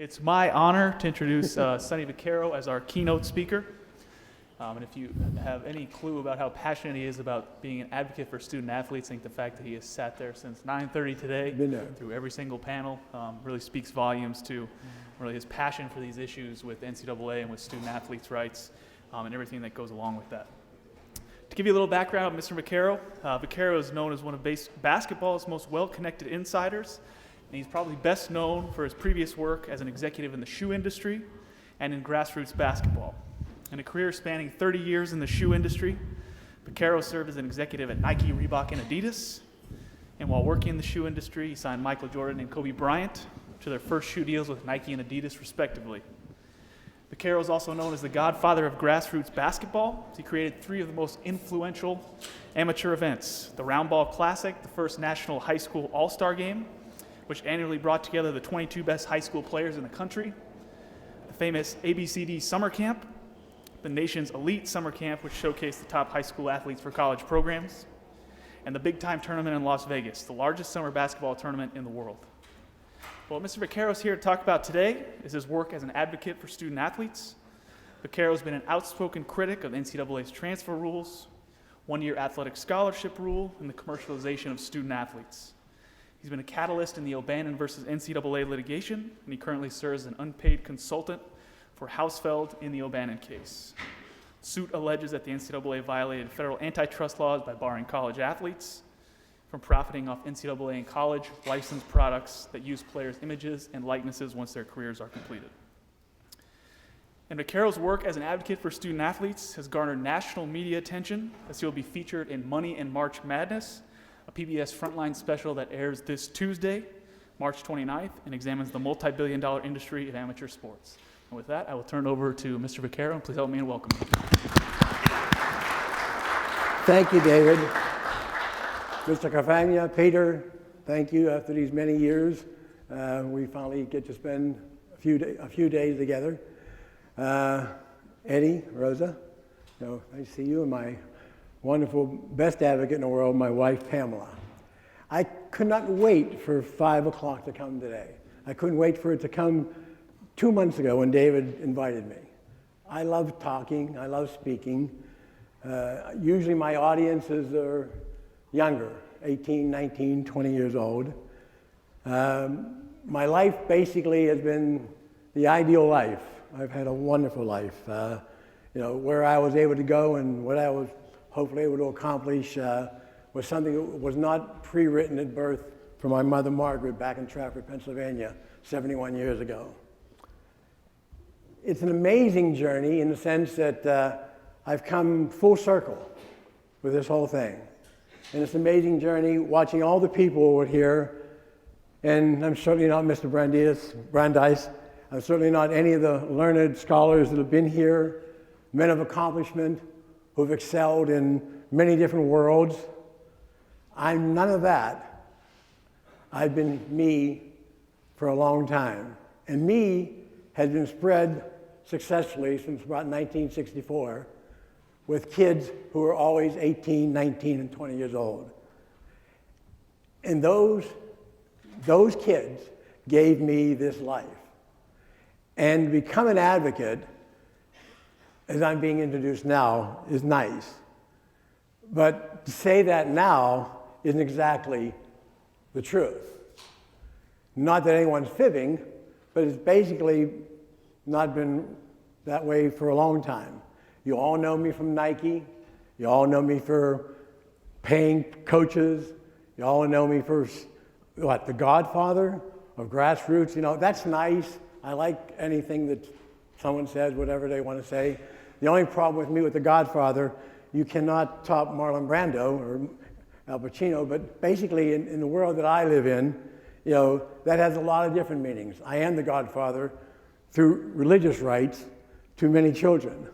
It's my honor to introduce Sonny Vaccaro as our keynote speaker. And if you have any clue about how passionate he is about being an advocate for student athletes, I think the fact that he has sat there since 9:30 today through every single panel really speaks volumes to really his passion for these issues with NCAA and with student athletes' rights and everything that goes along with that. To give you a little background on Mr. Vaccaro, Vaccaro is known as one of basketball's most well-connected insiders, and he's probably best known for his previous work as an executive in the shoe industry and in grassroots basketball. In a career spanning 30 years in the shoe industry, Vaccaro served as an executive at Nike, Reebok, and Adidas. And while working in the shoe industry, he signed Michael Jordan and Kobe Bryant to their first shoe deals with Nike and Adidas, respectively. Vaccaro is also known as the Godfather of Grassroots Basketball. He created three of the most influential amateur events: the Round Ball Classic, the first national high school all-star game, which annually brought together the 22 best high school players in the country, the famous ABCD Summer Camp, the nation's elite summer camp, which showcased the top high school athletes for college programs, and the Big Time Tournament in Las Vegas, the largest summer basketball tournament in the world. What Mr. Vaccaro is here to talk about today is his work as an advocate for student athletes. Vaccaro has been an outspoken critic of NCAA's transfer rules, one-year athletic scholarship rule, and the commercialization of student athletes. He's been a catalyst in the O'Bannon versus NCAA litigation, and he currently serves as an unpaid consultant for Hausfeld in the O'Bannon case. The suit alleges that the NCAA violated federal antitrust laws by barring college athletes from profiting off NCAA and college licensed products that use players' images and likenesses once their careers are completed. And Vaccaro's work as an advocate for student athletes has garnered national media attention, as he will be featured in Money and March Madness, a PBS Frontline special that airs this Tuesday, March 29th, and examines the multi-billion-dollar industry of amateur sports. And with that, I will turn it over to Mr. Vaccaro, and please help me in welcome. Thank you, David. Mr. Cafagna, Peter, thank you. After these many years, we finally get to spend a few days together. Eddie, Rosa, nice to see you, and my wonderful best advocate in the world, my wife, Pamela. I could not wait for 5 o'clock to come today. I couldn't wait for it to come 2 months ago when David invited me. I love talking, I love speaking. Usually my audiences are younger, 18, 19, 20 years old. My life basically has been the ideal life. I've had a wonderful life. Where I was able to go and what I was hopefully able to accomplish was something that was not pre-written at birth for my mother, Margaret, back in Trafford, Pennsylvania, 71 years ago. It's an amazing journey in the sense that I've come full circle with this whole thing. And it's an amazing journey watching all the people who are here. And I'm certainly not Mr. Brandeis. I'm certainly not any of the learned scholars that have been here, men of accomplishment who've excelled in many different worlds. I'm none of that. I've been me for a long time. And me has been spread successfully since about 1964 with kids who are always 18, 19, and 20 years old. And those kids gave me this life. And to become an advocate, as I'm being introduced now, is nice. But to say that now isn't exactly the truth. Not that anyone's fibbing, but it's basically not been that way for a long time. You all know me from Nike. You all know me for paying coaches. You all know me for, the Godfather of Grassroots. That's nice. I like anything that someone says, whatever they want to say. The only problem with me with the Godfather, you cannot top Marlon Brando or Al Pacino, but basically in the world that I live in, that has a lot of different meanings. I am the Godfather through religious rights to many children.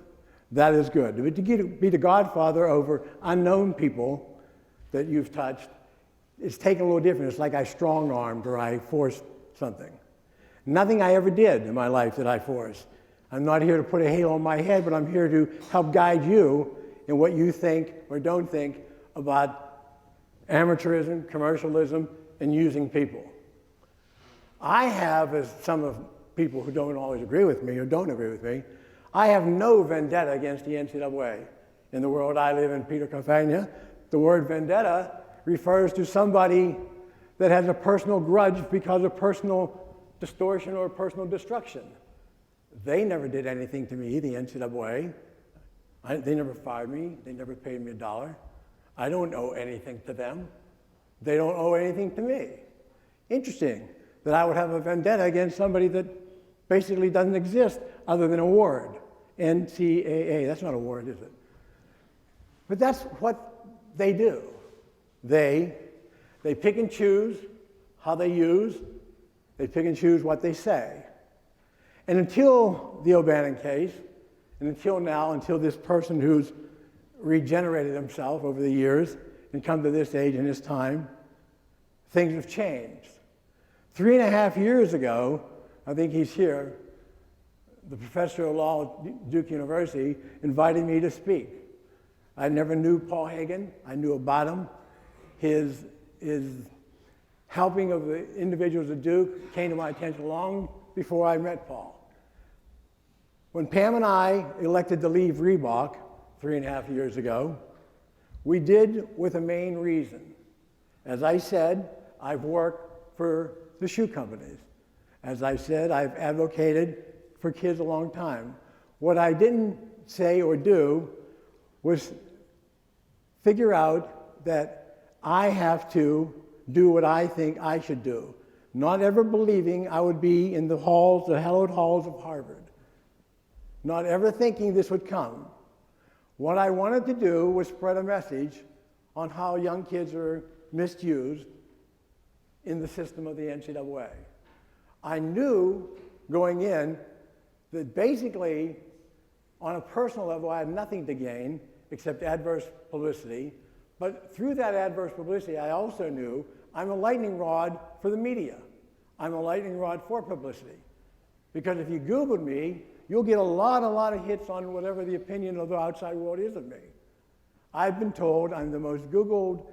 That is good. But to be the Godfather over unknown people that you've touched, it's taken a little different. It's like I strong-armed or I forced something. Nothing I ever did in my life that I forced. I'm not here to put a halo on my head, but I'm here to help guide you in what you think or don't think about amateurism, commercialism, and using people. I have, as some of people who don't always agree with me or don't agree with me, I have no vendetta against the NCAA. In the world I live in, Peter, Pennsylvania, the word vendetta refers to somebody that has a personal grudge because of personal distortion or personal destruction. They never did anything to me, the NCAA. They never fired me. They never paid me $1. I don't owe anything to them. They don't owe anything to me. Interesting that I would have a vendetta against somebody that basically doesn't exist other than a word. NCAA, that's not a word, is it? But that's what they do. They pick and choose how they use. They pick and choose what they say. And until the O'Bannon case, and until now, until this person who's regenerated himself over the years and come to this age and this time, things have changed. 3.5 years ago, I think he's here, the professor of law at Duke University invited me to speak. I never knew Paul Hagen. I knew about him. His helping of the individuals at Duke came to my attention long before I met Paul. When Pam and I elected to leave Reebok 3.5 years ago, we did with a main reason. As I said, I've worked for the shoe companies. As I said, I've advocated for kids a long time. What I didn't say or do was figure out that I have to do what I think I should do, not ever believing I would be in the halls, the hallowed halls of Harvard, not ever thinking this would come. What I wanted to do was spread a message on how young kids are misused in the system of the NCAA. I knew going in that basically, on a personal level, I had nothing to gain except adverse publicity. But through that adverse publicity, I also knew I'm a lightning rod for the media. I'm a lightning rod for publicity. Because if you Googled me, you'll get a lot of hits on whatever the opinion of the outside world is of me. I've been told I'm the most Googled,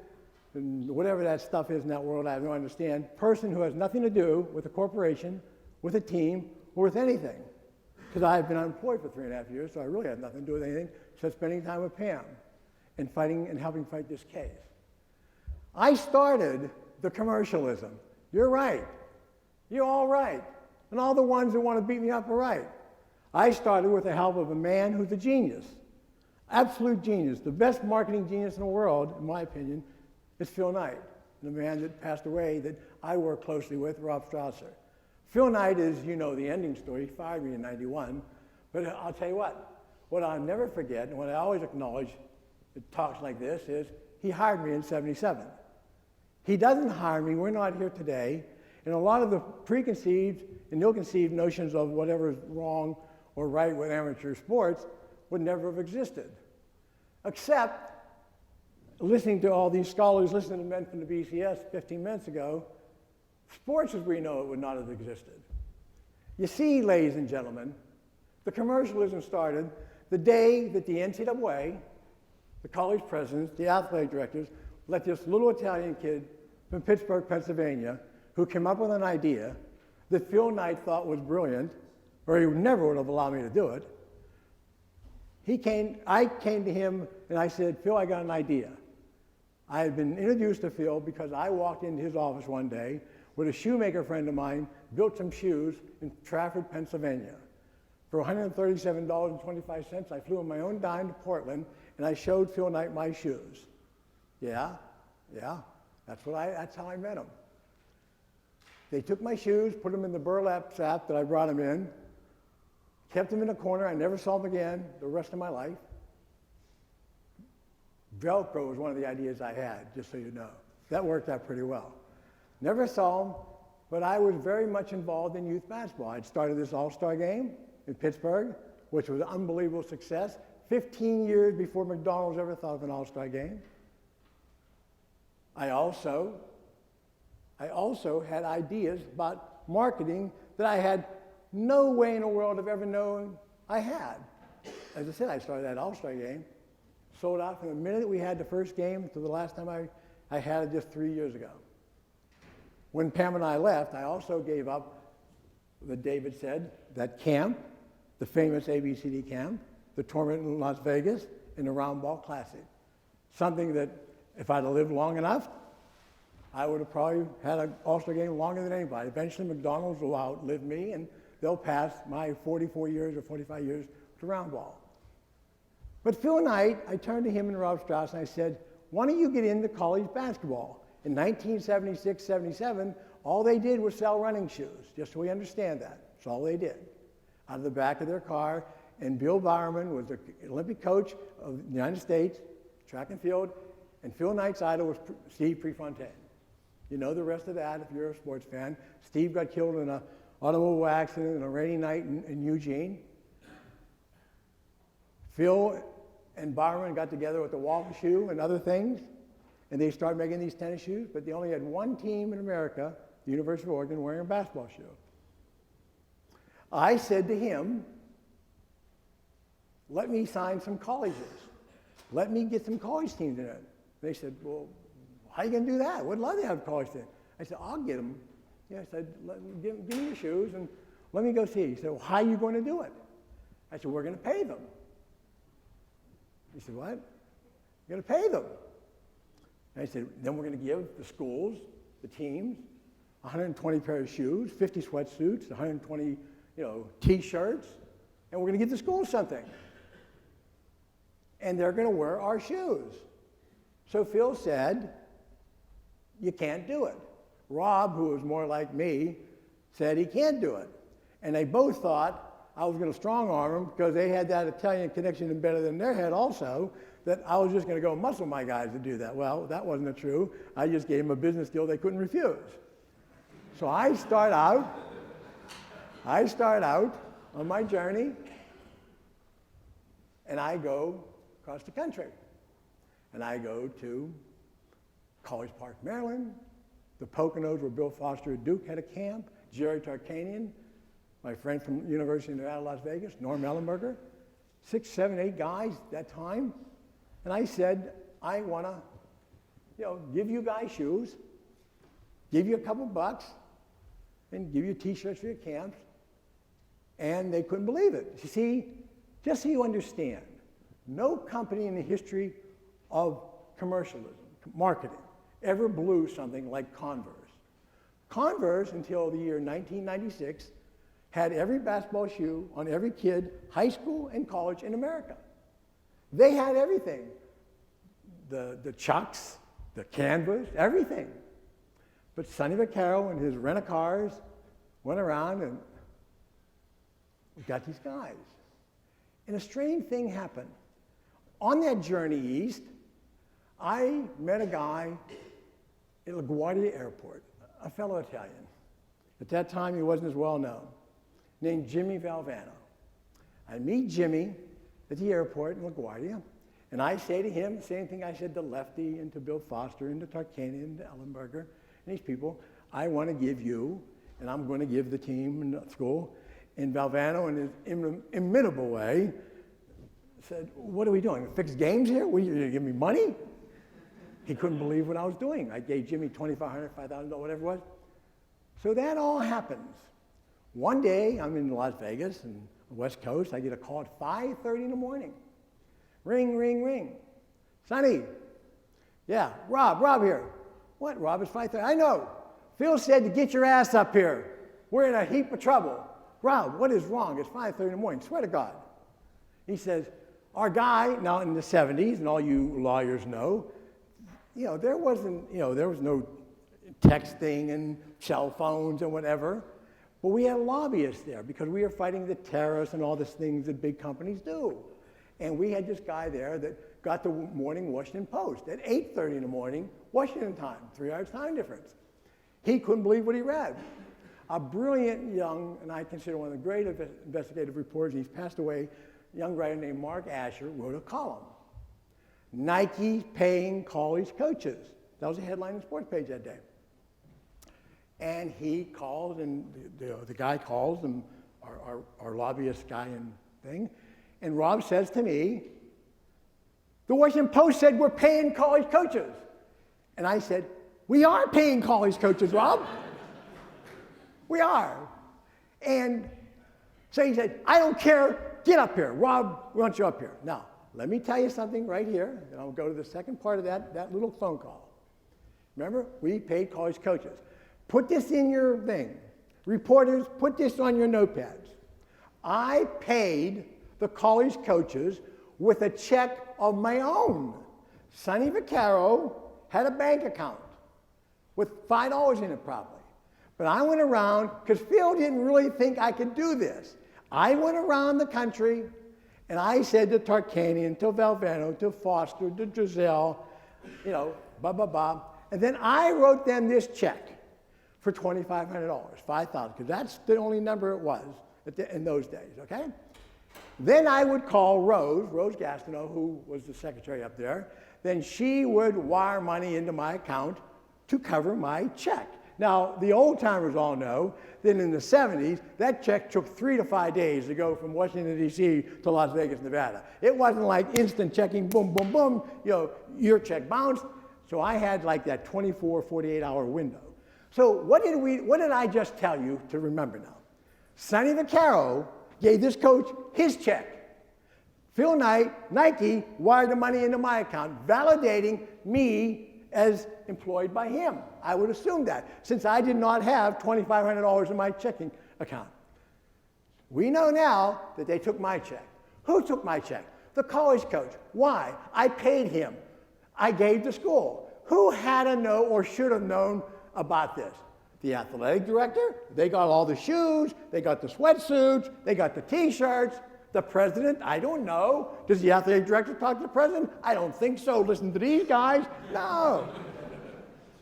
and whatever that stuff is in that world, I don't understand, person who has nothing to do with a corporation, with a team, or with anything. Because I've been unemployed for 3.5 years, so I really had nothing to do with anything except spending time with Pam and fighting and helping fight this case. I started the commercialism. You're right. You're all right. And all the ones that want to beat me up are right. I started with the help of a man who's a genius, absolute genius. The best marketing genius in the world, in my opinion, is Phil Knight, the man that passed away that I work closely with, Rob Strasser. Phil Knight is, you know the ending story, he fired me in '91, but I'll tell you what I'll never forget, and what I always acknowledge in talks like this is, he hired me in '77. He doesn't hire me, we're not here today, and a lot of the preconceived and ill-conceived notions of whatever is wrong or right with amateur sports would never have existed. Except, listening to all these scholars, listening to men from the BCS 15 minutes ago, sports as we know it would not have existed. You see, ladies and gentlemen, the commercialism started the day that the NCAA, the college presidents, the athletic directors, let this little Italian kid from Pittsburgh, Pennsylvania, who came up with an idea that Phil Knight thought was brilliant, or he never would have allowed me to do it. I came to him and I said, Phil, I got an idea. I had been introduced to Phil because I walked into his office one day with a shoemaker friend of mine, built some shoes in Trafford, Pennsylvania. For $137.25, I flew on my own dime to Portland and I showed Phil Knight my shoes. Yeah, that's how I met him. They took my shoes, put them in the burlap sack that I brought them in, kept them in a corner. I never saw them again the rest of my life. Velcro was one of the ideas I had, just so you know. That worked out pretty well. Never saw them, but I was very much involved in youth basketball. I'd started this all-star game in Pittsburgh, which was an unbelievable success, 15 years before McDonald's ever thought of an all-star game. I also had ideas about marketing that I had no way in the world of ever known I had. As I said, I started that all-star game, sold out from the minute we had the first game to the last time I had it just 3 years ago. When Pam and I left, I also gave up that David said, that camp, the famous ABCD camp, the tournament in Las Vegas, and the Round Ball Classic. Something that, if I'd have lived long enough, I would have probably had an All-Star game longer than anybody. Eventually, McDonald's will outlive me, and they'll pass my 44 years or 45 years to Round Ball. But Phil Knight, I turned to him and Rob Strauss, and I said, why don't you get into college basketball? In 1976, 77, all they did was sell running shoes, just so we understand that. That's all they did. Out of the back of their car, and Bill Bowerman was the Olympic coach of the United States, track and field, and Phil Knight's idol was Steve Prefontaine. You know the rest of that if you're a sports fan. Steve got killed in an automobile accident on a rainy night in Eugene. Phil and Bowerman got together with the Walker shoe and other things, and they started making these tennis shoes, but they only had one team in America, the University of Oregon, wearing a basketball shoe. I said to him, let me sign some colleges. Let me get some college teams in it. They said, well, how are you going to do that? We'd love to have college teams. I said, I'll get them. Yeah, I said, give me your shoes and let me go see. He said, well, how are you going to do it? I said, we're going to pay them. He said, what? You're going to pay them. And I said, then we're going to give the schools, the teams, 120 pairs of shoes, 50 sweatsuits, 120, T-shirts, and we're going to give the schools something. And they're going to wear our shoes. So Phil said, you can't do it. Rob, who was more like me, said he can't do it. And they both thought I was going to strong-arm them because they had that Italian connection embedded in their head also, that I was just going to go muscle my guys to do that. Well, that wasn't true. I just gave them a business deal they couldn't refuse. So I start out on my journey, and I go across the country. And I go to College Park, Maryland, the Poconos where Bill Foster at Duke had a camp, Jerry Tarkanian, my friend from University of Nevada, Las Vegas, Norm Ellenberger, 6, 7, 8 guys at that time. And I said, I want to, give you guys shoes, give you a couple bucks, and give you T-shirts for your camps. And they couldn't believe it. You see, just so you understand, no company in the history of commercialism, marketing, ever blew something like Converse. Converse, until the year 1996, had every basketball shoe on every kid, high school and college in America. They had everything. The Chucks, the Canvas, everything. But Sonny Vaccaro and his rent-a-cars went around and we got these guys. And a strange thing happened. On that journey east, I met a guy at LaGuardia Airport, a fellow Italian. At that time, he wasn't as well known, named Jimmy Valvano. I meet Jimmy at the airport in LaGuardia, and I say to him the same thing I said to Lefty and to Bill Foster and to Tarkanian and to Ellenberger and these people. I want to give you, and I'm going to give the team and the school. And Valvano, in his inimitable way, said, what are we doing? Fix games here? Will you give me money? He couldn't believe what I was doing. I gave Jimmy $2,500, $5,000, whatever it was. So that all happens. One day, I'm in Las Vegas and the West Coast. I get a call at 5:30 in the morning. Ring, ring, ring. Sonny. Yeah, Rob here. What, Rob? It's 5:30. I know. Phil said to get your ass up here. We're in a heap of trouble. Rob, what is wrong? It's 5:30 in the morning. Swear to God. He says, our guy, now in the 70s, and all you lawyers know, there was no texting and cell phones and whatever. But we had lobbyists there because we were fighting the terrorists and all these things that big companies do. And we had this guy there that got the morning Washington Post at 8:30 in the morning, Washington time, 3 hours time difference. He couldn't believe what he read. A brilliant young, and I consider one of the great investigative reporters, he's passed away, a young writer named Mark Asher wrote a column. Nike paying college coaches. That was a headline in the sports page that day. And he called, and the guy calls, and our lobbyist guy and thing, and Rob says to me, the Washington Post said we're paying college coaches. And I said, we are paying college coaches, Rob. We are. And so he said, I don't care, get up here. Rob, we want you up here. Now, let me tell you something right here, and I'll go to the second part of that little phone call. Remember, we paid college coaches. Put this in your thing. Reporters, put this on your notepads. I paid the college coaches with a check of my own. Sonny Vaccaro had a bank account with $5 in it probably. But I went around, because Phil didn't really think I could do this. I went around the country, and I said to Tarkanian, to Valvano, to Foster, to Giselle, blah, blah, blah. And then I wrote them this check for $2,500, $5,000, because that's the only number it was in those days, okay? Then I would call Rose Gastineau, who was the secretary up there. Then she would wire money into my account to cover my check. Now, the old timers all know that in the 70s, that check took 3 to 5 days to go from Washington, D.C. to Las Vegas, Nevada. It wasn't like instant checking, boom, boom, boom, your check bounced. So I had like that 24, 48-hour window. So what did I just tell you to remember now? Sonny Vaccaro gave this coach his check. Phil Knight, Nike, wired the money into my account, validating me as employed by him. I would assume that, since I did not have $2,500 in my checking account. We know now that they took my check. Who took my check? The college coach. Why? I paid him. I gave the school. Who had to know or should have known about this? The athletic director. They got all the shoes. They got the sweatsuits. They got the T-shirts. The president, I don't know. Does the athletic director talk to the president? I don't think so. Listen to these guys. No.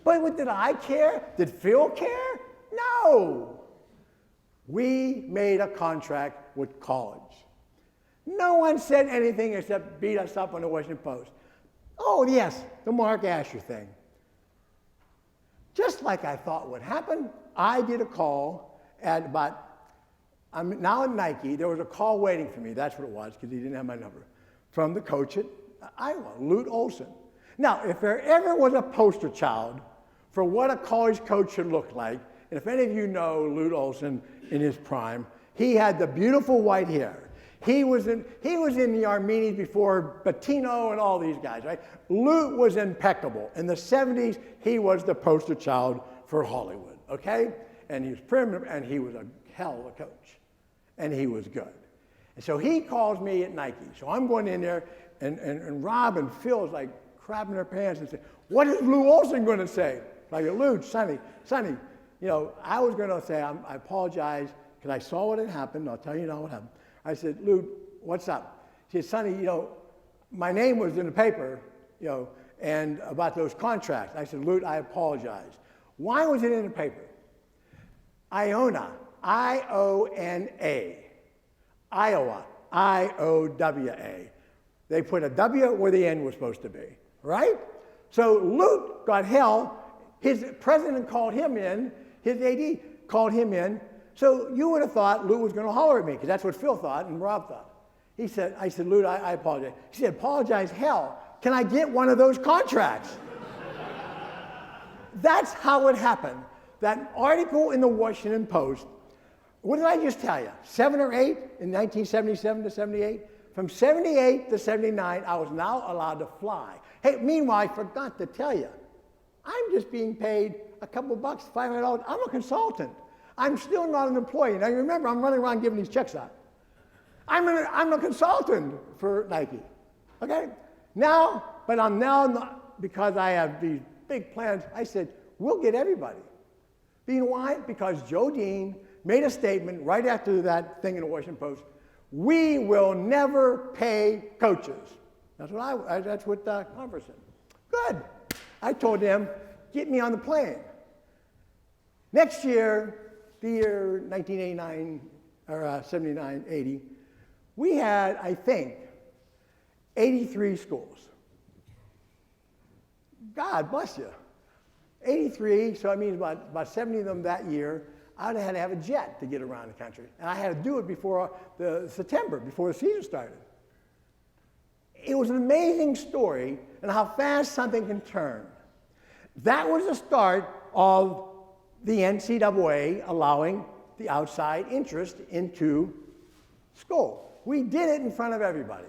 But did I care? Did Phil care? No. We made a contract with college. No one said anything except beat us up on the Washington Post. Oh, yes, the Mark Asher thing. Just like I thought would happen, I did a call at about, I'm now at Nike. There was a call waiting for me. That's what it was, because he didn't have my number. From the coach at Iowa, Lute Olson. Now, if there ever was a poster child for what a college coach should look like, and if any of you know Lute Olson in his prime, he had the beautiful white hair. He was in the Armenians before Bettino and all these guys, right? Lute was impeccable. In the 70s, he was the poster child for Hollywood, okay? And he was prim, and he was a hell of a coach. And he was good. And so he calls me at Nike. So I'm going in there, and Rob and Phil is like crapping their pants and saying, what is Lute Olson going to say? Like, Lute, Sonny, I was going to say, I apologize, because I saw what had happened. I'll tell you now what happened. I said, Lute, what's up? She said, Sonny, my name was in the paper, and about those contracts. I said, Lute, I apologize. Why was it in the paper? Iona, I-O-N-A. Iowa, I-O-W-A. They put a W where the N was supposed to be, right? So Lute got hell. His president called him in. His AD called him in. So you would have thought Lute was going to holler at me, because that's what Phil thought and Rob thought. I said, Lute, I apologize. He said, apologize, hell. Can I get one of those contracts? That's how it happened. That article in the Washington Post, what did I just tell you? 7 or 8 in 1977 to 78? From 78 to 79, I was now allowed to fly. Hey, meanwhile, I forgot to tell you, I'm just being paid a couple bucks, $500. I'm a consultant. I'm still not an employee. Now, you remember, I'm running around giving these checks out. I'm a consultant for Nike, okay? Now, but I'm now not, because I have these big plans, I said, we'll get everybody. You know why? Because Joe Dean made a statement right after that thing in the Washington Post, we will never pay coaches. That's what Congress said. Good. I told them, get me on the plane. Next year, the year 1989, or 79, 80, we had, I think, 83 schools. God bless you. 83, so that means about 70 of them that year. I had to have a jet to get around the country. And I had to do it before September, before the season started. It was an amazing story and how fast something can turn. That was the start of the NCAA allowing the outside interest into school. We did it in front of everybody.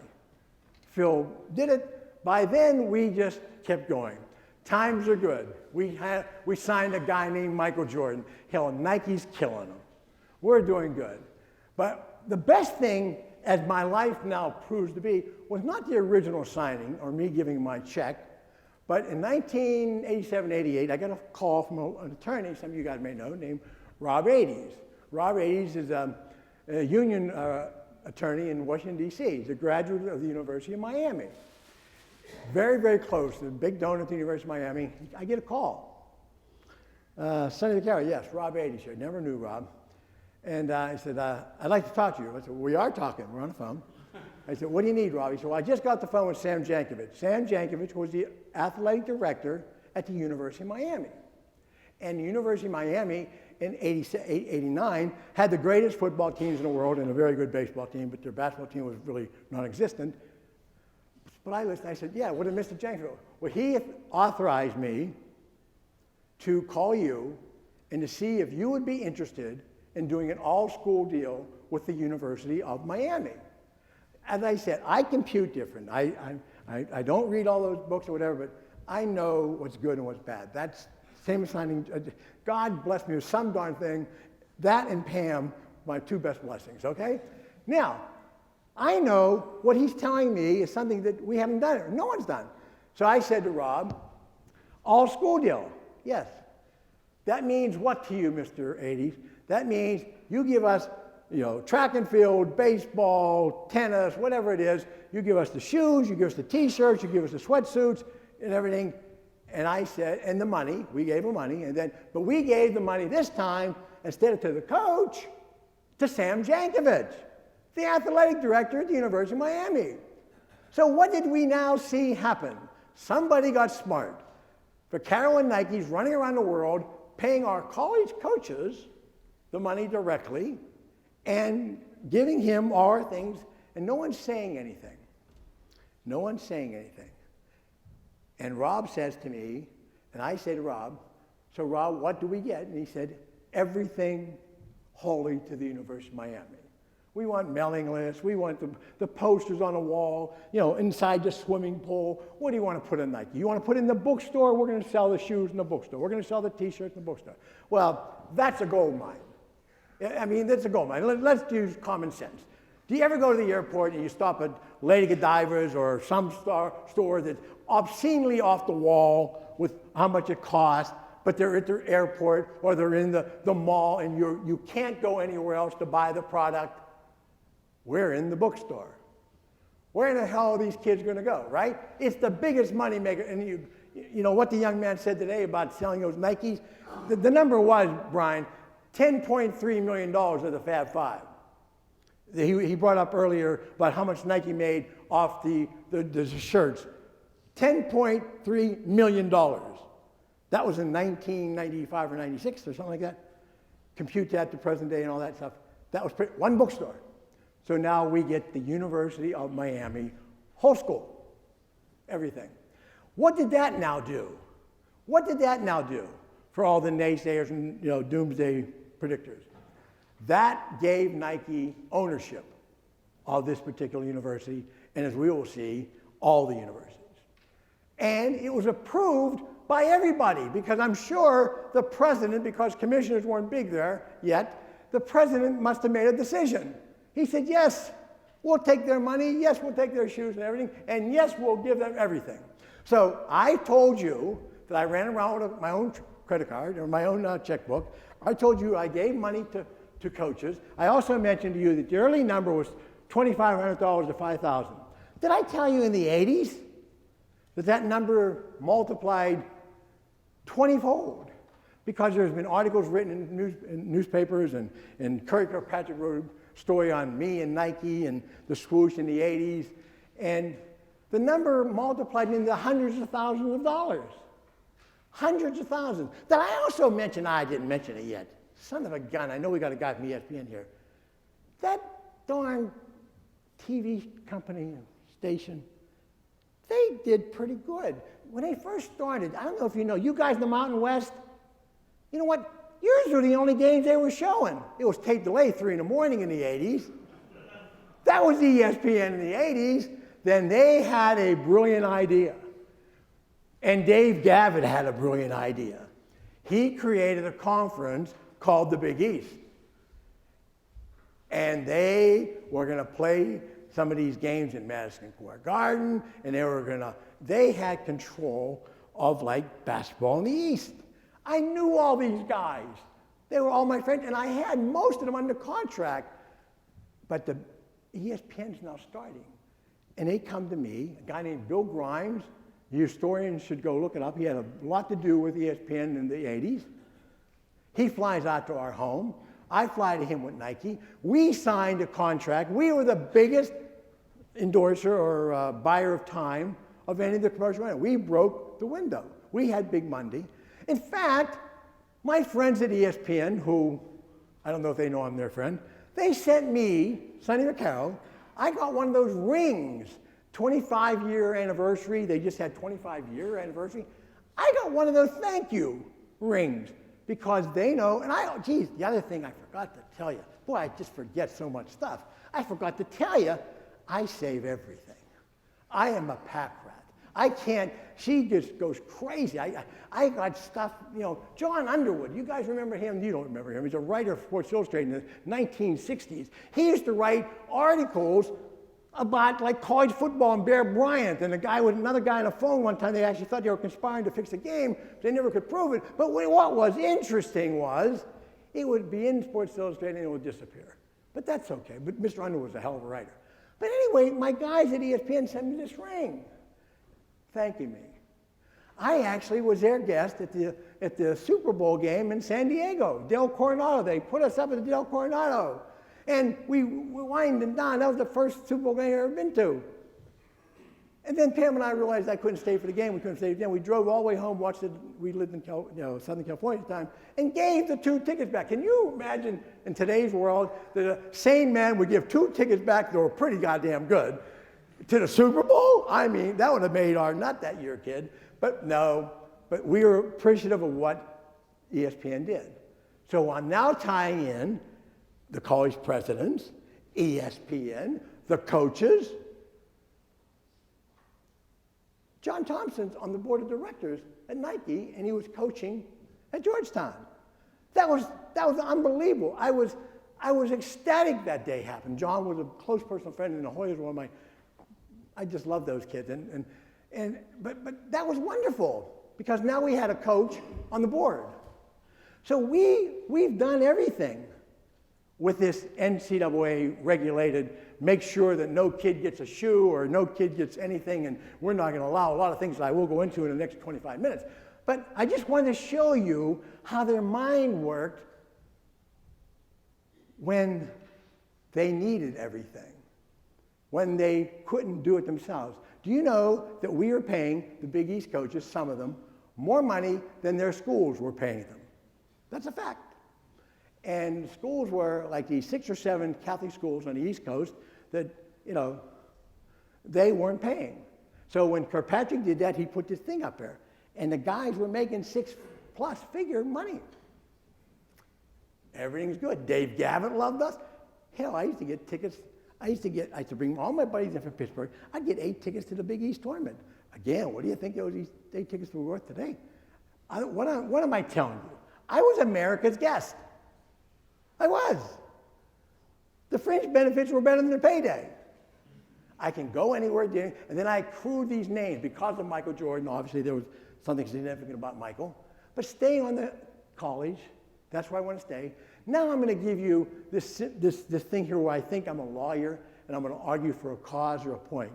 Phil did it. By then, we just kept going. Times are good. We signed a guy named Michael Jordan. Hell, Nike's killing him. We're doing good. But the best thing, as my life now proves to be, was not the original signing or me giving my check, but in 1987-88, I got a call from an attorney, some of you guys may know, named Rob Adidas. Rob Adidas is a union attorney in Washington, D.C. He's a graduate of the University of Miami. Very, very close, a big donor at the University of Miami. I get a call. Sonny Vaccaro, yes, Rob Adidas here. Never knew Rob. And I said, I'd like to talk to you. I said, we are talking. We're on the phone. I said, what do you need, Rob? He said, well, I just got the phone with Sam Jankovic. Sam Jankovic was the athletic director at the University of Miami. And the University of Miami in 89 had the greatest football teams in the world and a very good baseball team, but their basketball team was really non-existent. But I listened. I said, yeah, what did Mr. Jankovic? Well, he authorized me to call you and to see if you would be interested in doing an all-school deal with the University of Miami. As I said, I compute different. I don't read all those books or whatever, but I know what's good and what's bad. That's same as signing. God bless me with some darn thing. That and Pam, my two best blessings, okay? Now, I know what he's telling me is something that we haven't done, or no one's done. So I said to Rob, all-school deal, yes. That means what to you, Mr. 80s? That means you give us, track and field, baseball, tennis, whatever it is. You give us the shoes, you give us the T-shirts, you give us the sweatsuits and everything. And I said, and the money, we gave him money, but we gave the money this time, instead of to the coach, to Sam Jankovic, the athletic director at the University of Miami. So what did we now see happen? Somebody got smart. Vaccaro and Nike's running around the world, paying our college coaches the money directly and giving him our things, and no one's saying anything. No one's saying anything. And Rob says to me, and I say to Rob, so Rob, what do we get? And he said, everything wholly to the University of Miami. We want mailing lists. We want the posters on the wall, inside the swimming pool. What do you want to put in Nike? You want to put in the bookstore? We're going to sell the shoes in the bookstore. We're going to sell the T-shirts in the bookstore. Well, that's a gold mine. I mean, that's a gold mine. Let's use common sense. Do you ever go to the airport and you stop at Lady Godiva's or some store that's obscenely off the wall with how much it costs, but they're at the airport or they're in the mall and you can't go anywhere else to buy the product? We're in the bookstore. Where in the hell are these kids going to go, right? It's the biggest money maker. And you know what the young man said today about selling those Nikes? The number was, Brian, $10.3 million of the Fab Five. He brought up earlier about how much Nike made off the shirts. $10.3 million. That was in 1995 or 96 or something like that. Compute that to present day and all that stuff. That was one bookstore. So now we get the University of Miami, whole school, everything. What did that now do? What did that now do for all the naysayers and doomsday predictors? That gave Nike ownership of this particular university, and as we will see, all the universities. And it was approved by everybody, because I'm sure the president, because commissioners weren't big there yet, the president must have made a decision. He said, yes, we'll take their money, yes, we'll take their shoes and everything, and yes, we'll give them everything. So I told you that I ran around with my own credit card or my own checkbook. I told you I gave money to coaches. I also mentioned to you that the early number was $2,500 to $5,000. Did I tell you in the 80s that number multiplied 20-fold? Because there's been articles written in newspapers, and Curry Kirkpatrick wrote a story on me and Nike and the swoosh in the 80s, and the number multiplied into hundreds of thousands of dollars. Hundreds of thousands. That I also mentioned, I didn't mention it yet. Son of a gun, I know we got a guy from ESPN here. That darn TV company and station, they did pretty good. When they first started, I don't know if you know, you guys in the Mountain West, you know what? Yours were the only games they were showing. It was tape delay, 3 in the morning in the 80s. That was ESPN in the 80s. Then they had a brilliant idea. And Dave Gavitt had a brilliant idea. He created a conference called the Big East. And they were going to play some of these games in Madison Square Garden, and they had control of like basketball in the East. I knew all these guys. They were all my friends, and I had most of them under contract. But the ESPN's now starting. And they come to me, a guy named Bill Grimes. The historians should go look it up. He had a lot to do with ESPN in the 80s. He flies out to our home. I fly to him with Nike. We signed a contract. We were the biggest endorser or buyer of time of any of the commercial. We broke the window. We had Big Monday. In fact, my friends at ESPN, who I don't know if they know I'm their friend, they sent me, Sonny Vaccaro, I got one of those rings, 25-year anniversary. They just had 25-year anniversary. I got one of those thank you rings because they know, and the other thing I forgot to tell you, boy, I just forget so much stuff. I forgot to tell you, I save everything. I am a pack rat. I can't, she just goes crazy. I got stuff, John Underwood, you guys remember him? You don't remember him. He's a writer for Sports Illustrated in the 1960s. He used to write articles about like college football and Bear Bryant, and another guy on the phone one time, they actually thought they were conspiring to fix the game, but they never could prove it. But what was interesting was, it would be in Sports Illustrated and it would disappear. But that's okay, but Mr. Underwood was a hell of a writer. But anyway, my guys at ESPN sent me this ring, thanking me. I actually was their guest at the Super Bowl game in San Diego, Del Coronado. They put us up at the Del Coronado. And we winded down. That was the first Super Bowl game I've ever been to. And then Pam and I realized I couldn't stay for the game. We couldn't stay for the game. We drove all the way home, watched it. We lived in Southern California at the time, and gave the 2 tickets back. Can you imagine in today's world that a sane man would give 2 tickets back that were pretty goddamn good to the Super Bowl? I mean, that would have made our nut that year, kid. But no, but we were appreciative of what ESPN did. So I'm now tying in the college presidents, ESPN, the coaches. John Thompson's on the board of directors at Nike, and he was coaching at Georgetown. That was unbelievable. I was ecstatic that day happened. John was a close personal friend, and the Hoyas were I just love those kids. But that was wonderful because now we had a coach on the board. So we've done everything with this NCAA regulated, make sure that no kid gets a shoe or no kid gets anything, and we're not going to allow a lot of things that I will go into in the next 25 minutes. But I just wanted to show you how their mind worked when they needed everything, when they couldn't do it themselves. Do you know that we are paying the Big East coaches, some of them, more money than their schools were paying them? That's a fact. And schools were like these 6 or 7 Catholic schools on the East Coast that, they weren't paying. So when Kirkpatrick did that, he put this thing up there. And the guys were making 6+ figure money. Everything's good. Dave Gavitt loved us. Hell, I used to get tickets. I used to bring all my buddies in from Pittsburgh. I'd get 8 tickets to the Big East tournament. Again, what do you think those 8 tickets were worth today? What am I telling you? I was America's guest. I was. The fringe benefits were better than the payday. I can go anywhere, and then I accrued these names because of Michael Jordan. Obviously, there was something significant about Michael. But staying on the college, that's where I want to stay. Now I'm going to give you this thing here where I think I'm a lawyer, and I'm going to argue for a cause or a point.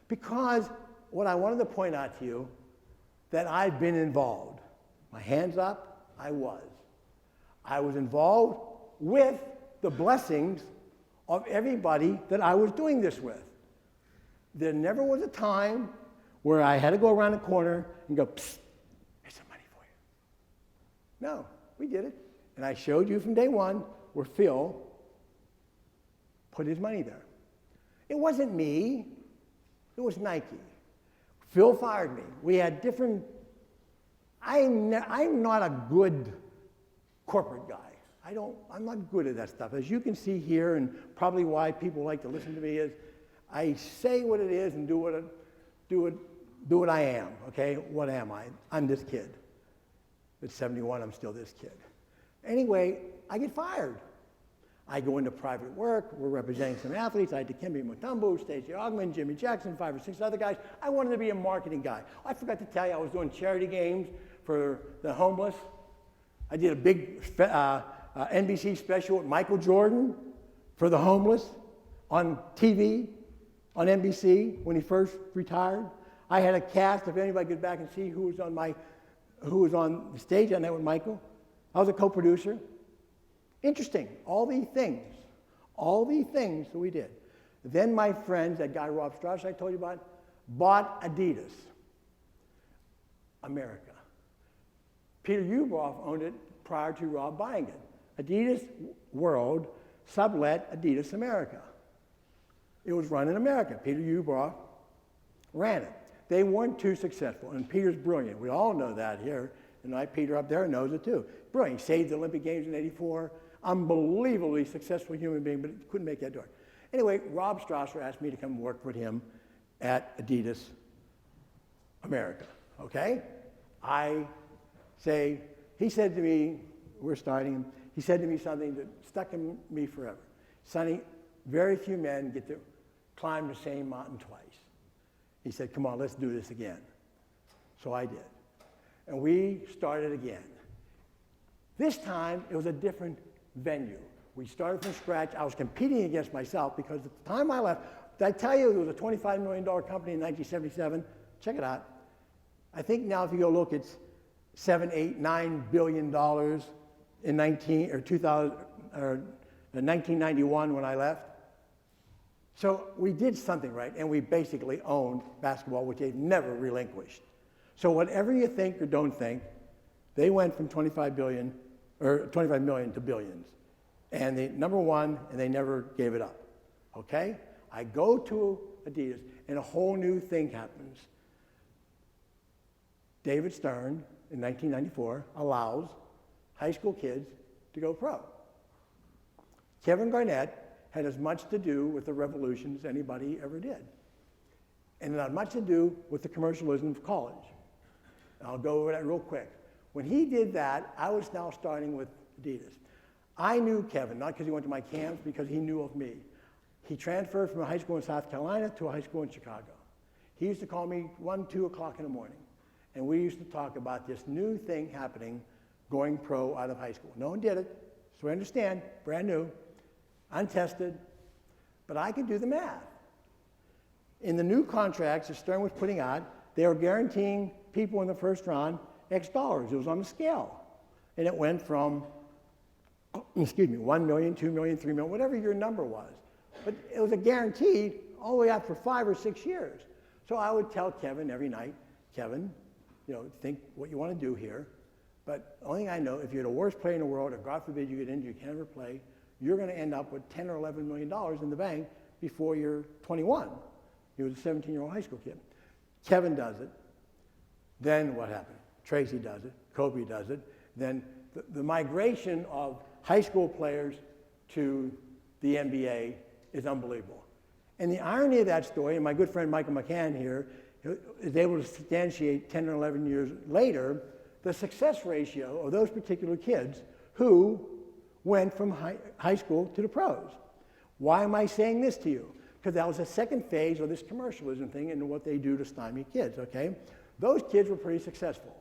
Because what I wanted to point out to you, that I've been involved. My hands up, I was. I was involved with the blessings of everybody that I was doing this with. There never was a time where I had to go around the corner and go, psst, here's some money for you. No, we did it. And I showed you from day one where Phil put his money there. It wasn't me, it was Nike. Phil fired me. We had different, I'm not a good corporate guy. I'm not good at that stuff. As you can see here, and probably why people like to listen to me is, I say what it is and do what I am, okay? What am I? I'm this kid. At 71, I'm still this kid. Anyway, I get fired. I go into private work. We're representing some athletes. I had Dikembe Mutombo, Stacey Augmon, Jimmy Jackson, 5 or 6 other guys. I wanted to be a marketing guy. I forgot to tell you, I was doing charity games for the homeless. I did a big NBC special with Michael Jordan for the homeless on TV, on NBC, when he first retired. I had a cast, if anybody could back and see who was on the stage on that with Michael. I was a co-producer. Interesting, all these things that we did. Then my friends, that guy Rob Strauss I told you about, bought Adidas, America. Peter Ueberroth owned it prior to Rob buying it. Adidas World sublet Adidas America. It was run in America. Peter Ueberroth ran it. They weren't too successful, and Peter's brilliant. We all know that here, and Peter up there knows it too. Brilliant. He saved the Olympic Games in '84. Unbelievably successful human being, but couldn't make that door. Anyway, Rob Strasser asked me to come work with him at Adidas America, okay? He said to me, we're starting him, he said to me something that stuck in me forever. Sonny, very few men get to climb the same mountain twice. He said, come on, let's do this again. So I did. And we started again. This time, it was a different venue. We started from scratch. I was competing against myself because at the time I left, did I tell you it was a $25 million company in 1977? Check it out. I think now if you go look, it's $7, $8, $9 billion in 1991 when I left. So we did something right, and we basically owned basketball, which they've never relinquished. So whatever you think or don't think, they went from 25 million to billions. And they number one, and they never gave it up. Okay? I go to Adidas, and a whole new thing happens. David Stern, in 1994, allows high school kids to go pro. Kevin Garnett had as much to do with the revolution as anybody ever did. And it had much to do with the commercialism of college. And I'll go over that real quick. When he did that, I was now starting with Adidas. I knew Kevin, not because he went to my camps, because he knew of me. He transferred from a high school in South Carolina to a high school in Chicago. He used to call me 1, 2 o'clock in the morning. And we used to talk about this new thing happening, going pro out of high school. No one did it, so I understand, brand new, untested, but I could do the math. In the new contracts that Stern was putting out, they were guaranteeing people in the first round X dollars. It was on the scale. And it went from, 1 million, 2 million, 3 million, whatever your number was. But it was a guaranteed all the way up for 5 or 6 years. So I would tell Kevin every night, Kevin, think what you want to do here. But the only thing I know, if you're the worst player in the world, or God forbid you get injured, you can't ever play, you're going to end up with $10 or $11 million in the bank before you're 21. He was a 17-year-old high school kid. Kevin does it. Then what happened? Tracy does it. Kobe does it. Then the migration of high school players to the NBA is unbelievable. And the irony of that story, and my good friend Michael McCann here is able to substantiate 10 or 11 years later the success ratio of those particular kids who went from high school to the pros. Why am I saying this to you? Because that was the second phase of this commercialism thing and what they do to stymie kids, okay? Those kids were pretty successful,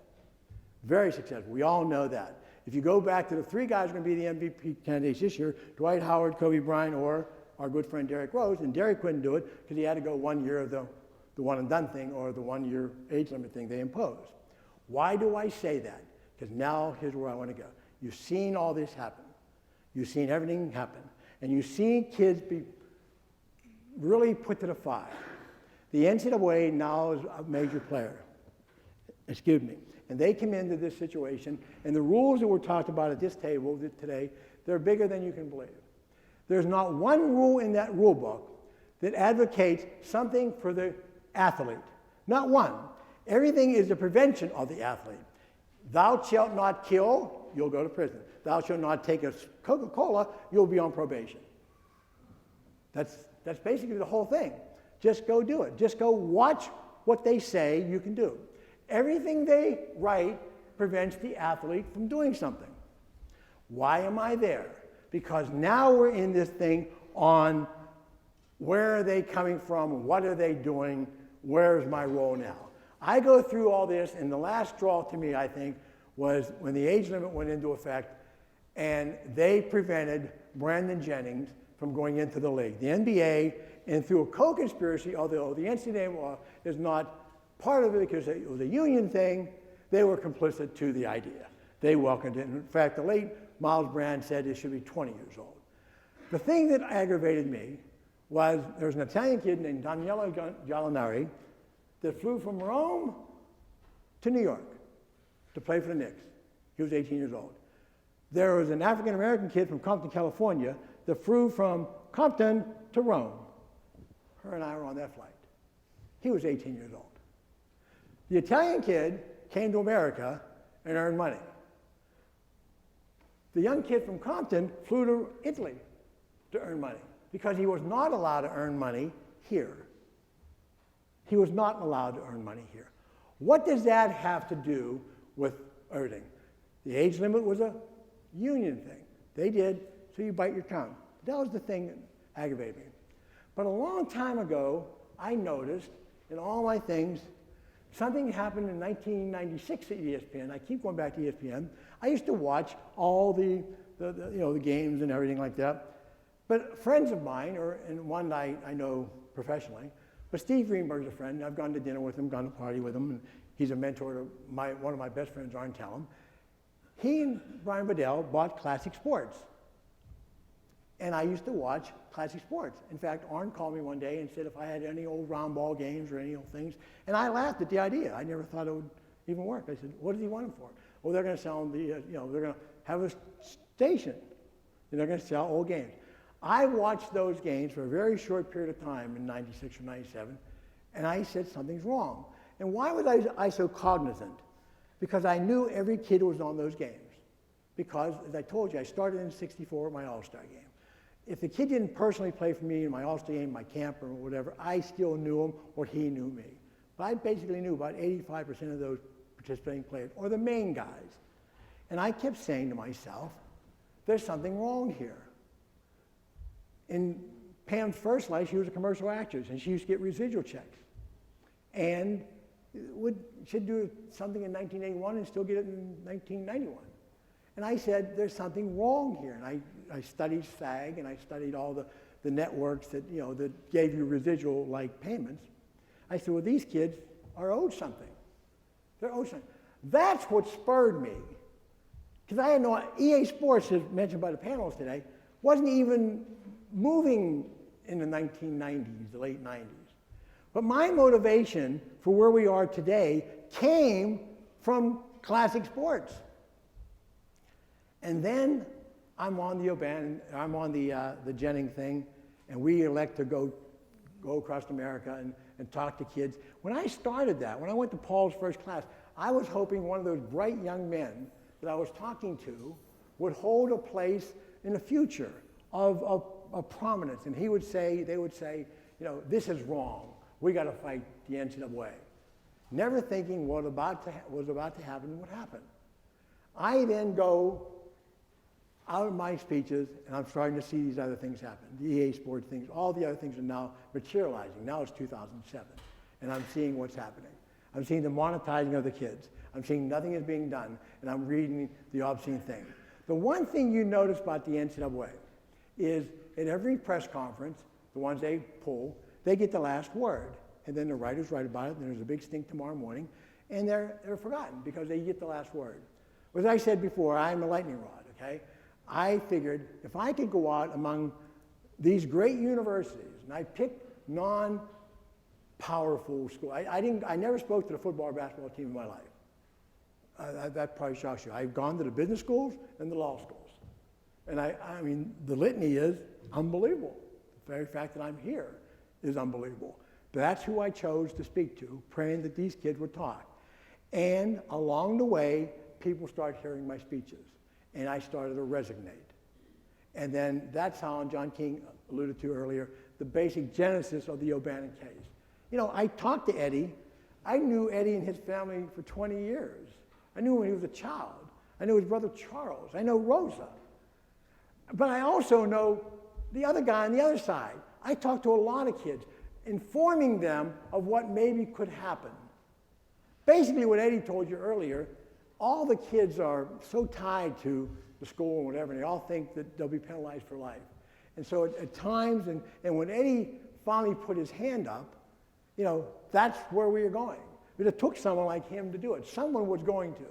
very successful. We all know that. If you go back to the 3 guys who are going to be the MVP candidates this year, Dwight Howard, Kobe Bryant, or our good friend Derrick Rose, and Derrick couldn't do it because he had to go 1 year of the one and done thing or the 1 year age limit thing they imposed. Why do I say that? Because now here's where I want to go. You've seen all this happen. You've seen everything happen. And you've seen kids be really put to the fire. The NCAA now is a major player. Excuse me. And they come into this situation, and the rules that were talked about at this table today, they're bigger than you can believe. There's not one rule in that rule book that advocates something for the athlete. Not one. Everything is the prevention of the athlete. Thou shalt not kill, you'll go to prison. Thou shalt not take a Coca-Cola, you'll be on probation. That's basically the whole thing. Just go do it. Just go watch what they say you can do. Everything they write prevents the athlete from doing something. Why am I there? Because now we're in this thing on where are they coming from, what are they doing, where's my role now? I go through all this, and the last straw to me, I think, was when the age limit went into effect and they prevented Brandon Jennings from going into the league. The NBA, and through a co-conspiracy, although the NCAA is not part of it because it was a union thing, they were complicit to the idea. They welcomed it. In fact, the late Miles Brand said it should be 20 years old. The thing that aggravated me was there was an Italian kid named Daniele Gallinari that flew from Rome to New York to play for the Knicks. He was 18 years old. There was an African-American kid from Compton, California that flew from Compton to Rome. Her and I were on that flight. He was 18 years old. The Italian kid came to America and earned money. The young kid from Compton flew to Italy to earn money because he was not allowed to earn money here. He was not allowed to earn money here. What does that have to do with earning? The age limit was a union thing. They did, so you bite your tongue. That was the thing that aggravated me. But a long time ago, I noticed in all my things, something happened in 1996 at ESPN. I keep going back to ESPN. I used to watch all the games and everything like that. But friends of mine, and one I know professionally, but Steve Greenberg's a friend. I've gone to dinner with him, gone to party with him, and he's a mentor to one of my best friends, Arn Tellem. He and Brian Bedell bought Classic Sports. And I used to watch Classic Sports. In fact, Arn called me one day and said if I had any old round ball games or any old things, and I laughed at the idea. I never thought it would even work. I said, what does he want them for? Well, they're going to sell them they're going to have a station, and they're going to sell old games. I watched those games for a very short period of time in 96 or 97, and I said something's wrong. And why was I so cognizant? Because I knew every kid who was on those games. Because, as I told you, I started in '64 at my All-Star game. If the kid didn't personally play for me in my All-Star game, my camp or whatever, I still knew him or he knew me. But I basically knew about 85% of those participating players, or the main guys. And I kept saying to myself, there's something wrong here. In Pam's first life, she was a commercial actress, and she used to get residual checks. And she'd do something in 1981 and still get it in 1991. And I said, there's something wrong here. And I studied SAG, and I studied all the networks that, that gave you residual-like payments. I said, well, these kids are owed something. They're owed something. That's what spurred me. Because I had no, EA Sports, as mentioned by the panelists today, wasn't even moving in the 1990s, the late 90s. But my motivation for where we are today came from Classic Sports. And then I'm on the Jennings thing, and we elect to go across America and talk to kids. When I started that, when I went to Paul's first class, I was hoping one of those bright young men that I was talking to would hold a place in the future of prominence. And they would say, this is wrong. We got to fight the NCAA. Never thinking what was about to happen would happen. I then go out of my speeches, and I'm starting to see these other things happen. The EA Sports things, all the other things are now materializing. Now it's 2007, and I'm seeing what's happening. I'm seeing the monetizing of the kids. I'm seeing nothing is being done, and I'm reading the obscene thing. The one thing you notice about the NCAA is at every press conference, the ones they pull, they get the last word, and then the writers write about it, and there's a big stink tomorrow morning, and they're forgotten because they get the last word. As I said before, I'm a lightning rod, okay? I figured if I could go out among these great universities, and I picked non-powerful schools. I never spoke to the football or basketball team in my life. That probably shocks you. I've gone to the business schools and the law schools. And I mean, the litany is unbelievable. The very fact that I'm here is unbelievable. But that's who I chose to speak to, praying that these kids would talk. And along the way, people start hearing my speeches. and I started to resignate. And then that's how, and John King alluded to earlier, the basic genesis of the O'Bannon case. You know, I talked to Eddie. I knew Eddie and his family for 20 years. I knew him when he was a child. I knew his brother Charles. I know Rosa. But I also know the other guy on the other side. I talked to a lot of kids, informing them of what maybe could happen. Basically what Eddie told you earlier, all the kids are so tied to the school and whatever, and they all think that they'll be penalized for life. And so at times, and when Eddie finally put his hand up, you know, that's where we were going. But it took someone like him to do it. Someone was going to.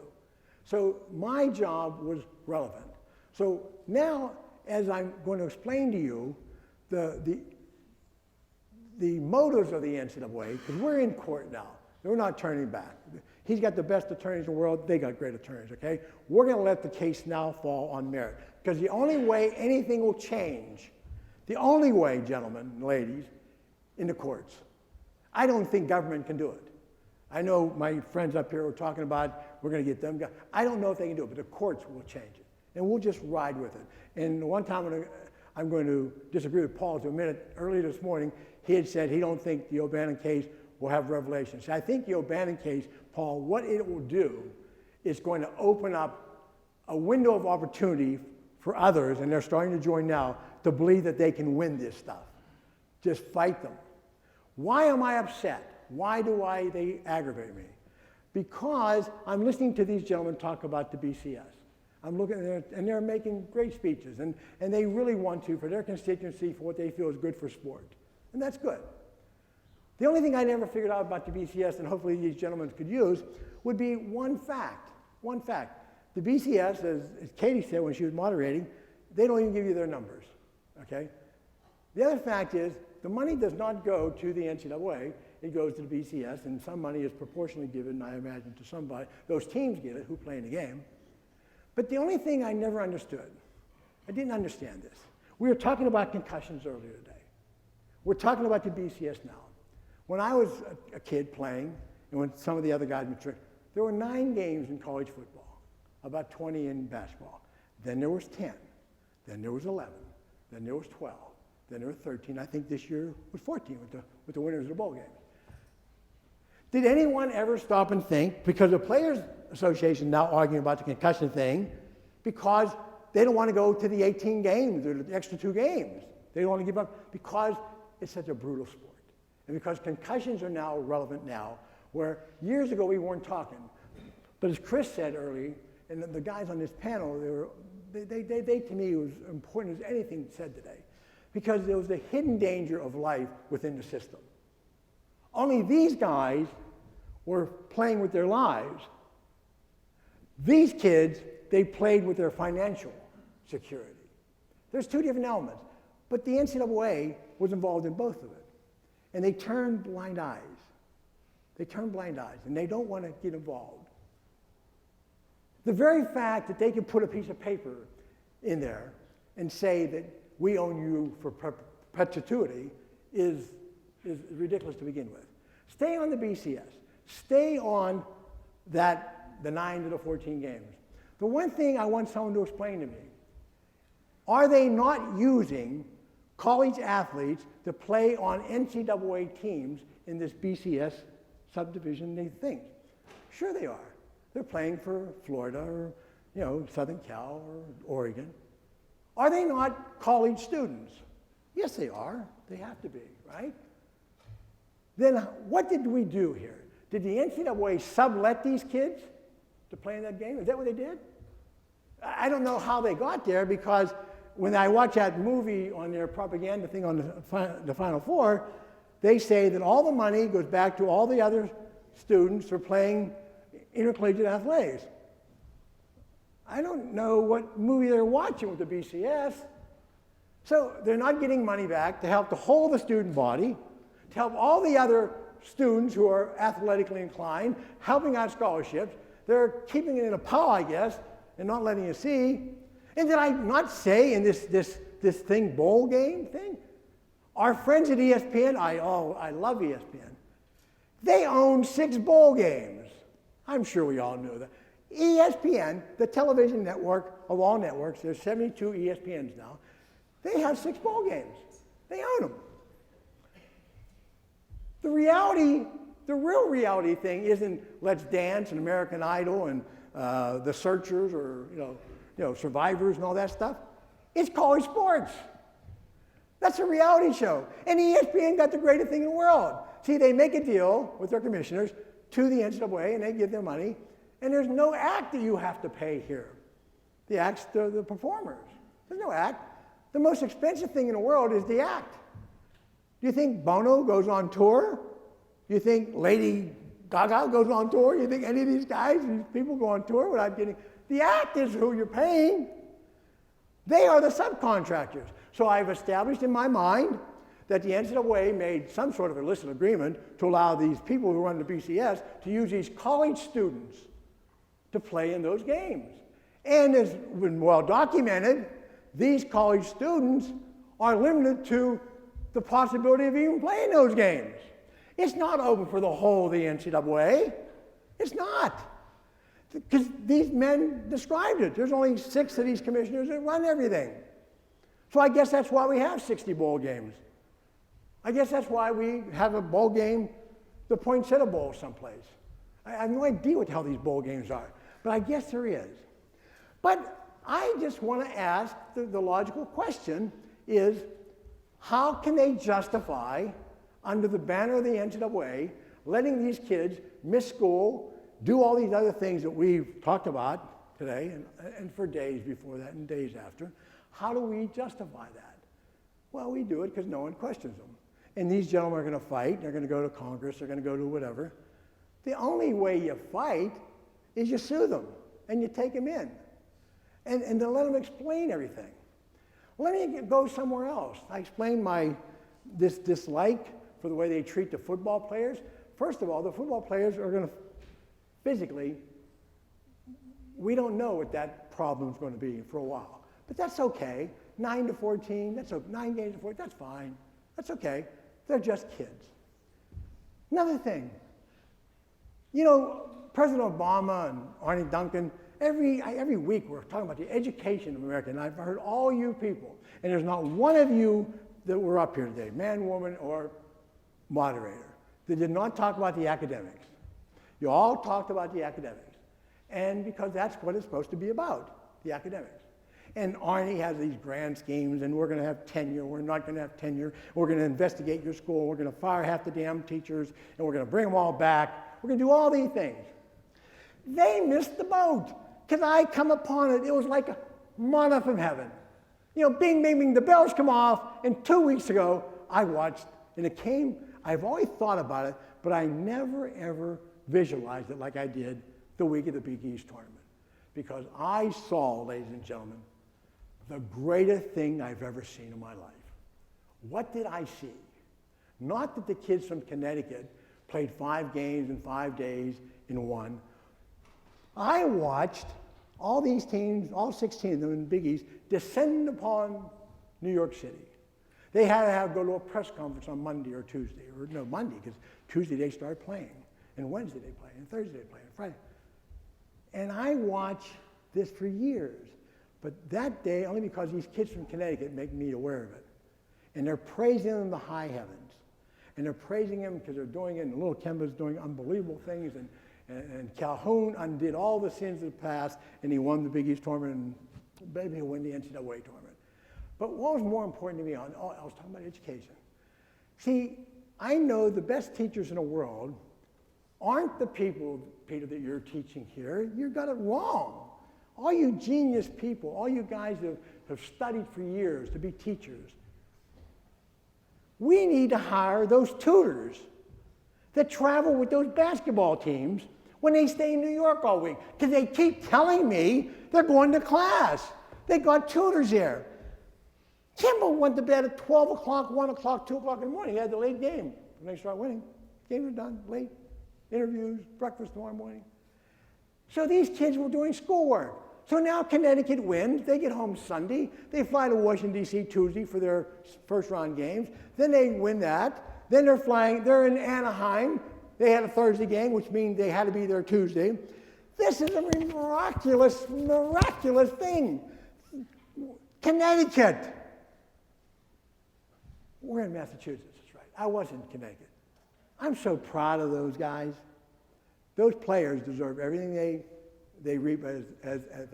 So my job was relevant. So now, as I'm going to explain to you the motives of the NCAA, because we're in court now. We're not turning back. He's got the best attorneys in the world. They got great attorneys, okay? We're going to let the case now fall on merit. Because the only way anything will change, the only way, gentlemen and ladies, in the courts. I don't think government can do it. I know my friends up here were talking about we're going to get them. I don't know if they can do it, but the courts will change it. And we'll just ride with it. And one time I'm going to disagree with Paul for a minute. Earlier this morning, he had said he don't think the O'Bannon case will have revelations. I think the O'Bannon case, Paul, what it will do is going to open up a window of opportunity for others, and they're starting to join now, to believe that they can win this stuff. Just fight them. Why am I upset? Why do they aggravate me? Because I'm listening to these gentlemen talk about the BCS. I'm looking at it, and they're making great speeches, and they really want to for their constituency, for what they feel is good for sport. And that's good. The only thing I never figured out about the BCS, and hopefully these gentlemen could use, would be one fact. One fact. The BCS, as Katie said when she was moderating, they don't even give you their numbers, okay? The other fact is, the money does not go to the NCAA, it goes to the BCS, and some money is proportionally given, I imagine, to somebody. Those teams get it, who play in the game. But the only thing I never understood, I didn't understand this. We were talking about concussions earlier today. We're talking about the BCS now. When I was a kid playing, and when some of the other guys matured, there were 9 games in college football, about 20 in basketball. Then there was 10. Then there was 11. Then there was 12. Then there were 13. I think this year was 14 with the winners of the bowl games. Did anyone ever stop and think, because the Players Association now arguing about the concussion thing, because they don't want to go to the 18 games or the extra 2 games. They don't want to give up because it's such a brutal sport. And because concussions are now relevant now, where years ago we weren't talking. But as Chris said earlier, and the guys on this panel, they to me was important as anything said today, because there was the hidden danger of life within the system. Only these guys were playing with their lives. These kids, they played with their financial security. There's 2 different elements, but the NCAA was involved in both of it. And they turned blind eyes. They turn blind eyes, and they don't want to get involved. The very fact that they can put a piece of paper in there and say that we own you for perpetuity is ridiculous to begin with. Stay on the BCS. Stay on the 9 to the 14 games. The one thing I want someone to explain to me, are they not using college athletes to play on NCAA teams in this BCS subdivision they think? Sure they are. They're playing for Florida or, Southern Cal or Oregon. Are they not college students? Yes, they are. They have to be, right? Then what did we do here? Did the NCAA sublet these kids to play in that game? Is that what they did? I don't know how they got there, because when I watch that movie on their propaganda thing on the Final Four, they say that all the money goes back to all the other students for playing intercollegiate athletics. I don't know what movie they're watching with the BCS. So they're not getting money back to help the whole of the student body, to help all the other students who are athletically inclined, helping out scholarships. They're keeping it in a pile, I guess, and not letting you see. And did I not say in this thing, bowl game thing? Our friends at ESPN, I love ESPN. They own 6 bowl games. I'm sure we all know that. ESPN, the television network of all networks, there's 72 ESPNs now, they have 6 bowl games. They own them. The real reality thing isn't Let's Dance and American Idol and The Searchers or Survivors and all that stuff. It's college sports. That's a reality show. And ESPN got the greatest thing in the world. See, they make a deal with their commissioners to the NCAA and they give them money. And there's no act that you have to pay here. The act's the performers. There's no act. The most expensive thing in the world is the act. Do you think Bono goes on tour? Do you think Lady Gaga goes on tour? Do you think any of these guys, these people go on tour without getting... The act is who you're paying. They are the subcontractors. So I've established in my mind that the NCAA made some sort of illicit agreement to allow these people who run the BCS to use these college students to play in those games. And as been well documented, these college students are limited to the possibility of even playing those games. It's not open for the whole of the NCAA. It's not. Because these men described it. There's only 6 of these commissioners that run everything. So I guess that's why we have 60 bowl games. I guess that's why we have a bowl game, the Poinsettia Bowl someplace. I have no idea what the hell these bowl games are, but I guess there is. But I just want to ask the logical question is, how can they justify, under the banner of the NCAA, letting these kids miss school, do all these other things that we've talked about today and for days before that and days after? How do we justify that? Well, we do it because no one questions them. And these gentlemen are going to fight. They're going to go to Congress. They're going to go to whatever. The only way you fight is you sue them and you take them in and then let them explain everything. Let me go somewhere else. I explained this dislike for the way they treat the football players. First of all, the football players are going to physically, we don't know what that problem's going to be for a while. But that's okay. 9 to 14, 9 games to 14, that's fine. That's okay. They're just kids. Another thing, President Obama and Arnie Duncan, every week we're talking about the education of America, and I've heard all you people, and there's not one of you that were up here today, man, woman, or moderator, that did not talk about the academics. You all talked about the academics, and because that's what it's supposed to be about, the academics. And Arnie has these grand schemes, and we're going to have tenure, we're not going to have tenure, we're going to investigate your school, we're going to fire half the damn teachers, and we're going to bring them all back. We're going to do all these things. They missed the boat, because I come upon it. It was like a manna from heaven. Bing, bing, bing, the bells come off, and 2 weeks ago, I watched, and it came, I've always thought about it, but I never, ever visualized it like I did the week of the Big East tournament. Because I saw, ladies and gentlemen, the greatest thing I've ever seen in my life. What did I see? Not that the kids from Connecticut played 5 games in 5 days in one. I watched all these teams, all 16 of them in Big East, descend upon New York City. They had to go to a press conference on Monday or Tuesday, or no, Monday, because Tuesday they start playing, and Wednesday they play, and Thursday they play, and Friday. And I watched this for years. But that day, only because these kids from Connecticut make me aware of it. And they're praising him in the high heavens. And they're praising him because they're doing it, and little Kemba's doing unbelievable things, and Calhoun undid all the sins of the past, and he won the Big East tournament, and maybe he'll win the NCAA tournament. But what was more important to me, I was talking about education. See, I know the best teachers in the world aren't the people, Peter, that you're teaching here. You got it wrong. All you genius people, all you guys that have studied for years to be teachers, we need to hire those tutors that travel with those basketball teams when they stay in New York all week. Because they keep telling me they're going to class. They got tutors there. Kimball went to bed at 12 o'clock, 1 o'clock, 2 o'clock in the morning. He had the late game. When they start winning, games are done, late. Interviews, breakfast tomorrow morning. So these kids were doing schoolwork. So now Connecticut wins. They get home Sunday. They fly to Washington, D.C. Tuesday for their first round games. Then they win that. Then they're in Anaheim. They had a Thursday game, which means they had to be there Tuesday. This is a miraculous, miraculous thing. Connecticut. We're in Massachusetts, that's right. I was in Connecticut. I'm so proud of those guys. Those players deserve everything they reap as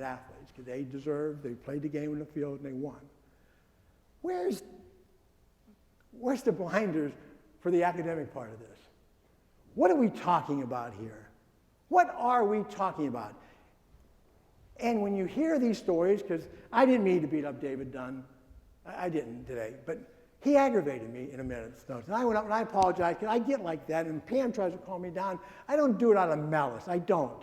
athletes, because they played the game in the field and they won. Where's the blinders for the academic part of this? What are we talking about here? What are we talking about? And when you hear these stories, because I didn't mean to beat up David Dunn, I didn't today, but he aggravated me in a minute's notice. And I went up and I apologized, because I get like that, and Pam tries to calm me down. I don't do it out of malice. I don't.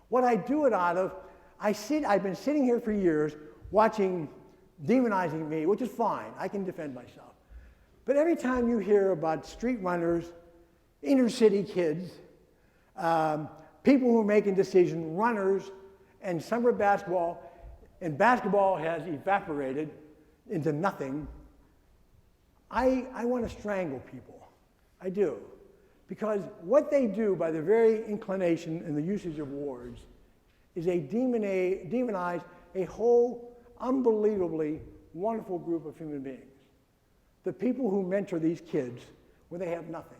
What I do it out of, I've been sitting here for years watching Demonizing me, which is fine. I can defend myself. But every time you hear about street runners, inner city kids, people who are making decisions, runners, and summer basketball, and basketball has evaporated into nothing, I want to strangle people. I do. Because what they do by the very inclination and the usage of words is they demonize a whole unbelievably wonderful group of human beings. The people who mentor these kids when they have nothing.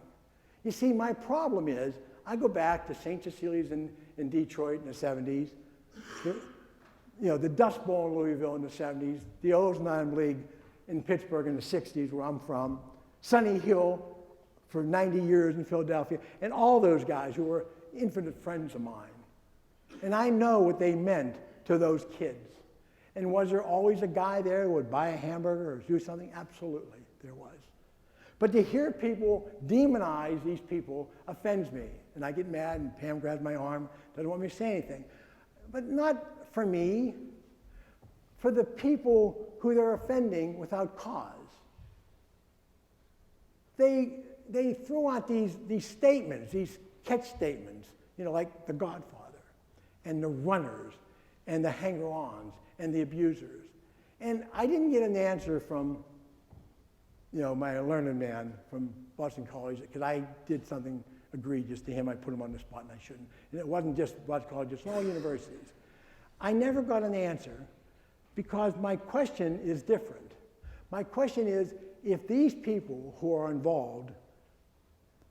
You see, my problem is, I go back to St. Cecilia's in Detroit in the 70s, the Dust Bowl in Louisville in the 70s, the Ozone League in Pittsburgh in the 60s, where I'm from, Sunny Hill for 90 years in Philadelphia, and all those guys who were infinite friends of mine. And I know what they meant to those kids. And was there always a guy there who would buy a hamburger or do something? Absolutely, there was. But to hear people demonize these people offends me. And I get mad, and Pam grabs my arm, doesn't want me to say anything. But not for me, for the people who they're offending without cause. They throw out these statements, these catch statements, like the Godfather, and the runners, and the hanger-ons, and the abusers. And I didn't get an answer from, my learned man from Boston College, because I did something egregious to him. I put him on the spot, and I shouldn't. And it wasn't just Boston College, it's all universities. I never got an answer because my question is different. My question is, if these people who are involved,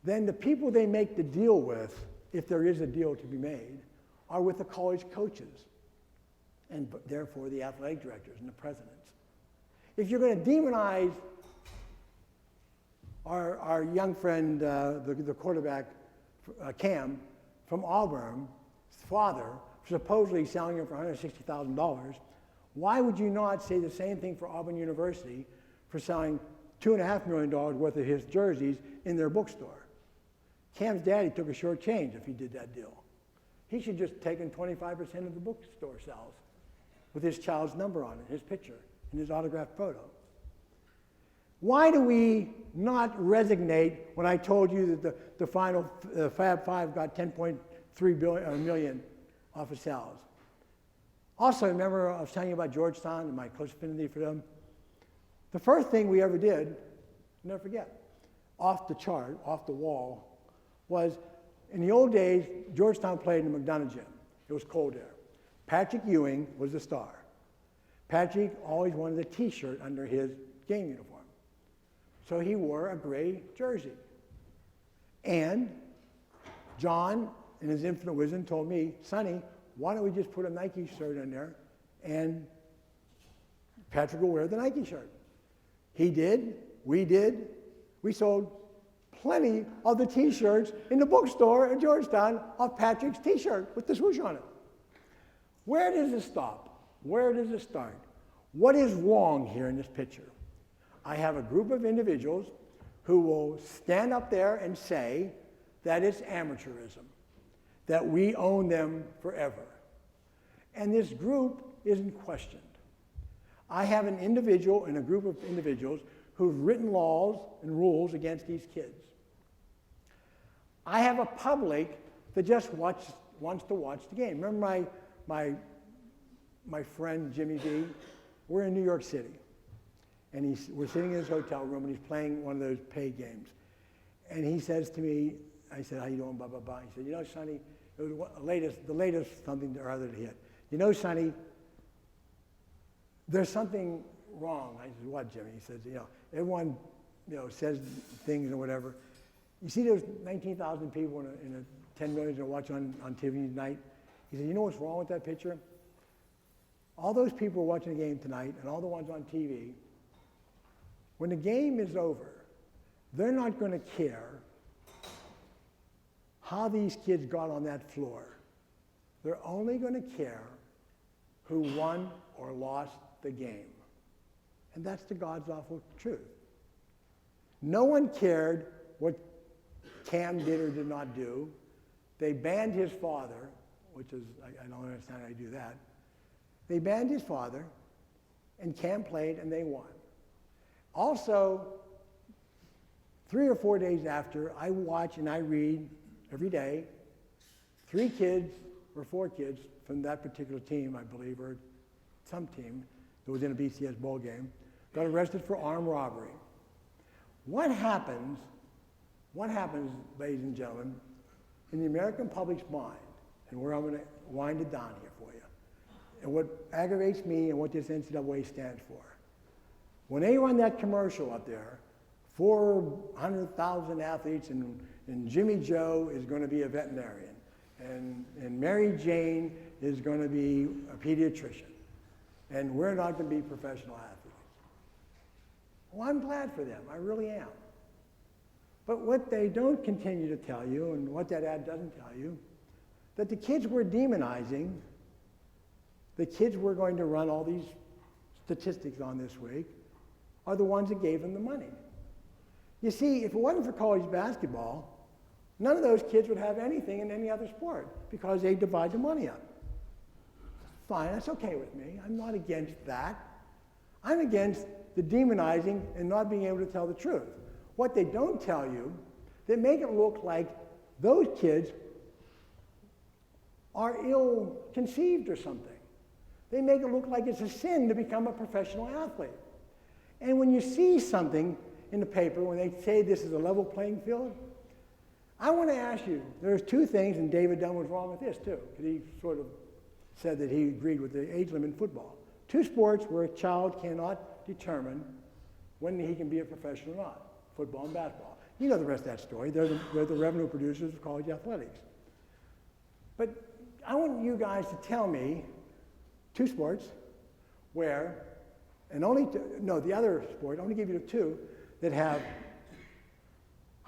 then the people they make the deal with, if there is a deal to be made, are with the college coaches, and therefore the athletic directors and the presidents. If you're going to demonize our young friend, the quarterback, Cam, from Auburn's father, supposedly selling him for $160,000, why would you not say the same thing for Auburn University for selling $2.5 million worth of his jerseys in their bookstore? Cam's daddy took a short change if he did that deal. He should just taken 25% of the bookstore sales with his child's number on it, his picture, and his autographed photo. Why do we not resignate when I told you that the final Fab Five got $10.3 million off of sales? Also, remember I was telling you about Georgetown and my close affinity for them? The first thing we ever did, I'll never forget, off the chart, off the wall, was in the old days, Georgetown played in the McDonough gym. It was cold there. Patrick Ewing was the star. Patrick always wanted a T-shirt under his game uniform. So he wore a gray jersey. And John, in his infinite wisdom, told me, Sonny, why don't we just put a Nike shirt in there and Patrick will wear the Nike shirt. He did, we sold plenty of the T-shirts in the bookstore in Georgetown of Patrick's T-shirt with the swoosh on it. Where does it stop? Where does it start? What is wrong here in this picture? I have a group of individuals who will stand up there and say that it's amateurism, that we own them forever. And this group isn't questioned. I have an individual and a group of individuals who've written laws and rules against these kids. I have a public that just wants to watch the game. Remember my friend Jimmy D? We're in New York City. And we're sitting in his hotel room, and he's playing one of those pay games. And he says to me, I said, how you doing, blah, blah, blah. He said, Sonny, It was the latest something or other to hit. You know, Sonny, there's something wrong. I said, what, Jimmy? He says, everyone, says things and whatever. You see those 19,000 people in a 10 million that watch on TV tonight? He said, you know what's wrong with that picture? All those people are watching the game tonight and all the ones on TV, when the game is over, they're not going to care how these kids got on that floor. They're only going to care who won or lost the game. And that's the God's awful truth. No one cared what Cam did or did not do. They banned his father, which is, I don't understand how you do that. They banned his father, and Cam played, and they won. Also, 3 or 4 days after, I watch and I read every day 3 kids or 4 kids from that particular team, I believe, or some team that was in a BCS bowl game, got arrested for armed robbery. What happens, ladies and gentlemen, in the American public's mind, and where I'm going to wind it down here for you, and what aggravates me and what this NCAA stands for. When they run that commercial up there, 400,000 athletes, and Jimmy Joe is going to be a veterinarian, and Mary Jane is going to be a pediatrician, and we're not going to be professional athletes. Well, I'm glad for them. I really am. But what they don't continue to tell you, and what that ad doesn't tell you, that the kids we're demonizing, the kids we're going to run all these statistics on this week, are the ones that gave them the money. You see, if it wasn't for college basketball, none of those kids would have anything in any other sport because they divide the money up. Fine, that's okay with me. I'm not against that. I'm against the demonizing and not being able to tell the truth. What they don't tell you, they make it look like those kids are ill-conceived or something. They make it look like it's a sin to become a professional athlete. And when you see something in the paper, when they say this is a level playing field, I want to ask you, there's 2 things, and David Dunn was wrong with this too, because he sort of said that he agreed with the age limit in football. 2 sports where a child cannot determine when he can be a professional or not, football and basketball. You know the rest of that story. They're the revenue producers of college athletics. But I want you guys to tell me 2 sports where, and the other sport, I only give you 2, that have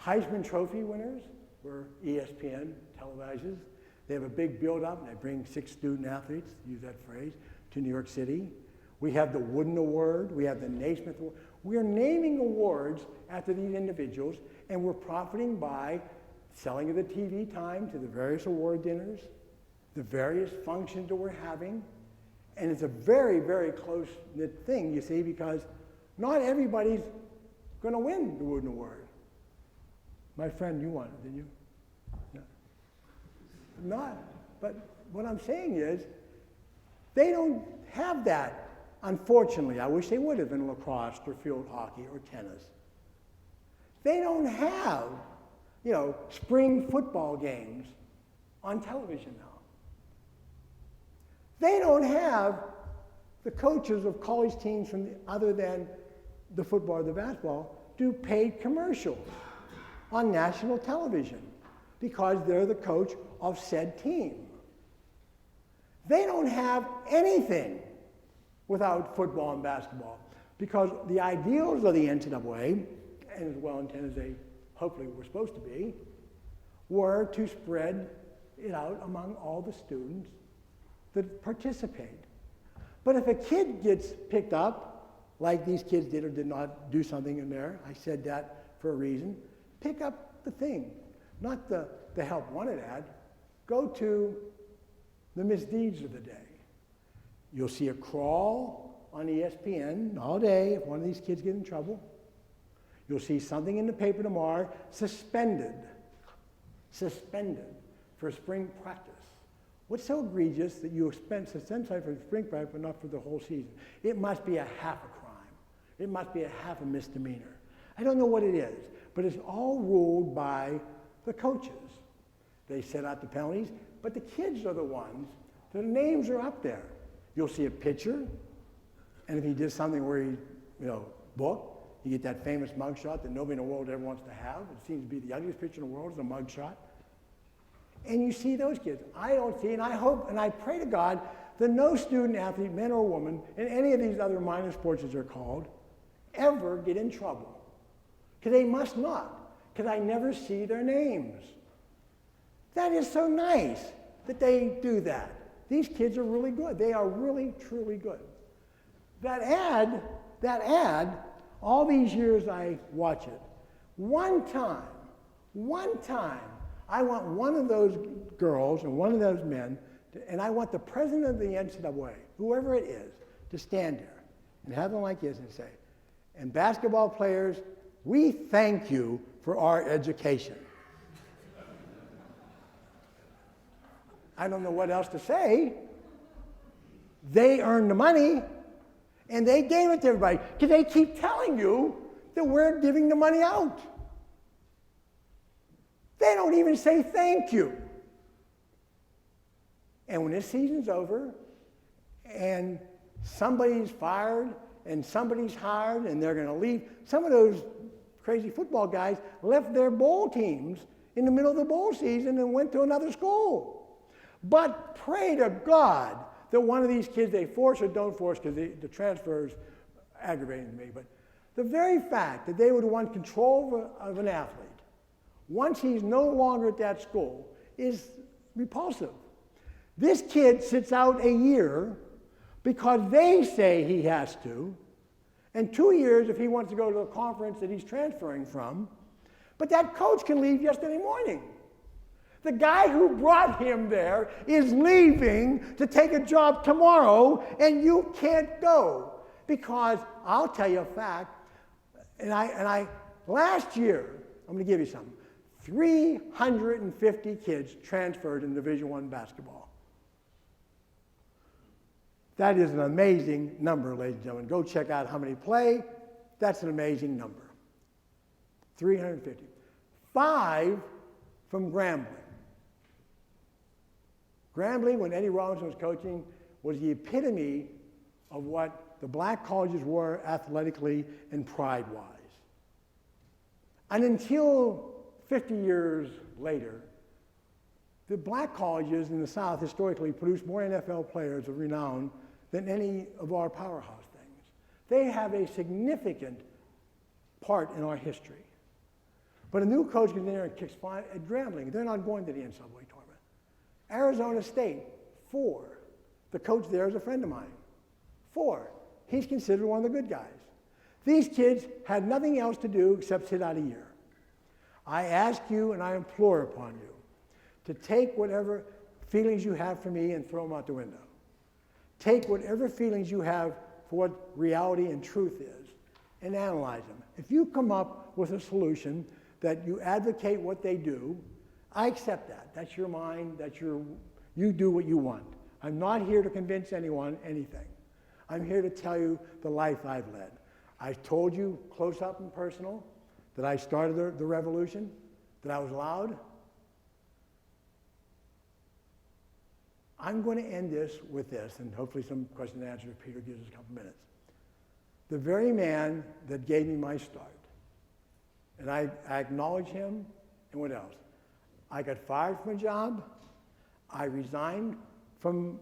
Heisman Trophy winners, where ESPN televises. They have a big build-up, and they bring 6 student athletes, use that phrase, to New York City. We have the Wooden Award. We have the Naismith Award. We are naming awards after these individuals, and we're profiting by selling of the TV time to the various award dinners, the various functions that we're having. And it's a very, very close-knit thing, you see, because not everybody's going to win the Wooden Award. My friend, you won it, didn't you? No. Not. But what I'm saying is, they don't have that. Unfortunately, I wish they would have in lacrosse or field hockey or tennis. They don't have, spring football games on television now. They don't have the coaches of college teams other than the football or the basketball do paid commercials on national television because they're the coach of said team. They don't have anything without football and basketball because the ideals of the NCAA, and as well intended as they hopefully were supposed to be, were to spread it out among all the students that participate. But if a kid gets picked up, like these kids did or did not do something in there, I said that for a reason, pick up the thing, not the help wanted ad. Go to the misdeeds of the day. You'll see a crawl on ESPN all day if one of these kids get in trouble. You'll see something in the paper tomorrow, suspended for spring practice. What's so egregious that you suspend somebody for spring practice but not for the whole season? It must be a half a crime. It must be a half a misdemeanor. I don't know what it is, but it's all ruled by the coaches. They set out the penalties, But the kids are the ones, the names are up there. You'll see a picture, and if he did something where he, booked, you get that famous mugshot that nobody in the world ever wants to have. It seems to be the ugliest picture in the world is a mugshot. And you see those kids. I don't see, and I hope, and I pray to God that no student athlete, man or woman, in any of these other minor sports as they're called, ever get in trouble. Because they must not, because I never see their names. That is so nice that they do that. These kids are really good. They are really, truly good. That ad, all these years I watch it, one time, I want one of those girls and one of those men, and I want the president of the NCAA, whoever it is, to stand there and have them like this and say, and basketball players, we thank you for our education. I don't know what else to say. They earned the money, and they gave it to everybody, because they keep telling you that we're giving the money out. They don't even say thank you. And when this season's over, and somebody's fired, and somebody's hired, and they're going to leave, some of those crazy football guys left their bowl teams in the middle of the bowl season and went to another school. But pray to God that one of these kids they force or don't force, because the transfer is aggravating to me, but the very fact that they would want control of an athlete once he's no longer at that school is repulsive. This kid sits out a year because they say he has to, and 2 years if he wants to go to a conference that he's transferring from, but that coach can leave yesterday morning. The guy who brought him there is leaving to take a job tomorrow, and you can't go. Because I'll tell you a fact, and I last year, I'm going to give you something, 350 kids transferred in Division I basketball. That is an amazing number, ladies and gentlemen. Go check out how many play. That's an amazing number. 350. 5 from Grambling. Grambling, when Eddie Robinson was coaching, was the epitome of what the black colleges were athletically and pride-wise. And until 50 years later, the black colleges in the South historically produced more NFL players of renown than any of our powerhouse things. They have a significant part in our history. But a new coach gets in there and kicks fine at Grambling. They're not going to the NCAA tournament. Arizona State, 4. The coach there is a friend of mine. 4. He's considered one of the good guys. These kids had nothing else to do except sit out a year. I ask you and I implore upon you to take whatever feelings you have for me and throw them out the window. Take whatever feelings you have for what reality and truth is and analyze them. If you come up with a solution that you advocate what they do, I accept that. That's your mind. You do what you want. I'm not here to convince anyone anything. I'm here to tell you the life I've led. I told you close up and personal that I started the revolution, that I was loud. I'm going to end this with this, and hopefully some question and answer if Peter gives us a couple minutes. The very man that gave me my start, and I acknowledge him, and what else? I got fired from a job. I resigned from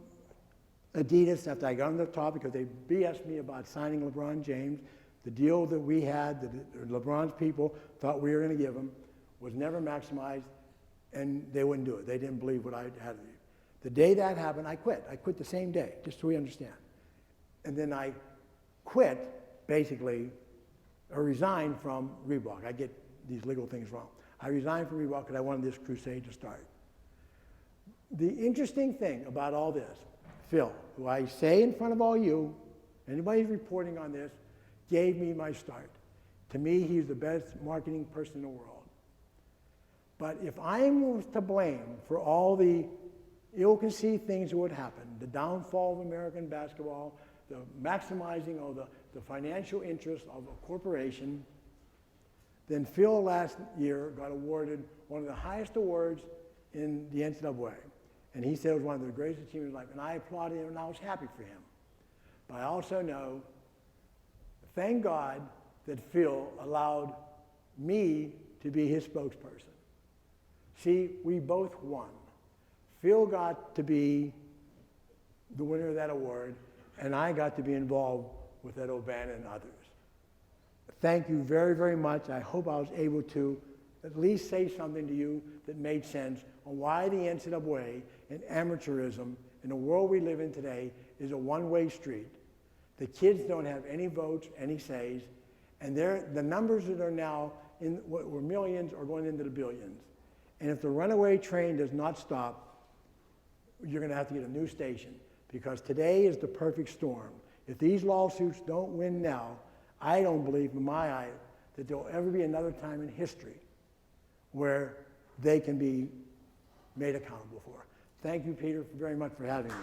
Adidas after I got on the top because they BS'd me about signing LeBron James. The deal that we had, that LeBron's people thought we were going to give him, was never maximized, and they wouldn't do it. They didn't believe what I had to do. The day that happened, I quit. I quit the same day, just so we understand. And then I quit, basically, or resigned from Reebok. I get these legal things wrong. I resigned from Reebok because I wanted this crusade to start. The interesting thing about all this, Phil, who I say in front of all you, anybody who's reporting on this, gave me my start. To me, he's the best marketing person in the world. But if I'm to blame for all the ill-conceived things that would happen, the downfall of American basketball, the maximizing of the financial interest of a corporation, then Phil last year got awarded one of the highest awards in the NCAA. And he said it was one of the greatest achievements of life, and I applauded him, and I was happy for him. But I also know, thank God that Phil allowed me to be his spokesperson. See, we both won. Phil got to be the winner of that award, and I got to be involved with Ed O'Bannon and others. Thank you very, very much. I hope I was able to at least say something to you that made sense on why the NCAA and amateurism in the world we live in today is a one-way street. The kids don't have any votes, any says, and the numbers that are now in what were millions are going into the billions. And if the runaway train does not stop, you're going to have to get a new station, because today is the perfect storm. If these lawsuits don't win now, I don't believe in my eye that there'll ever be another time in history where they can be made accountable for. Thank you, Peter, very much for having me.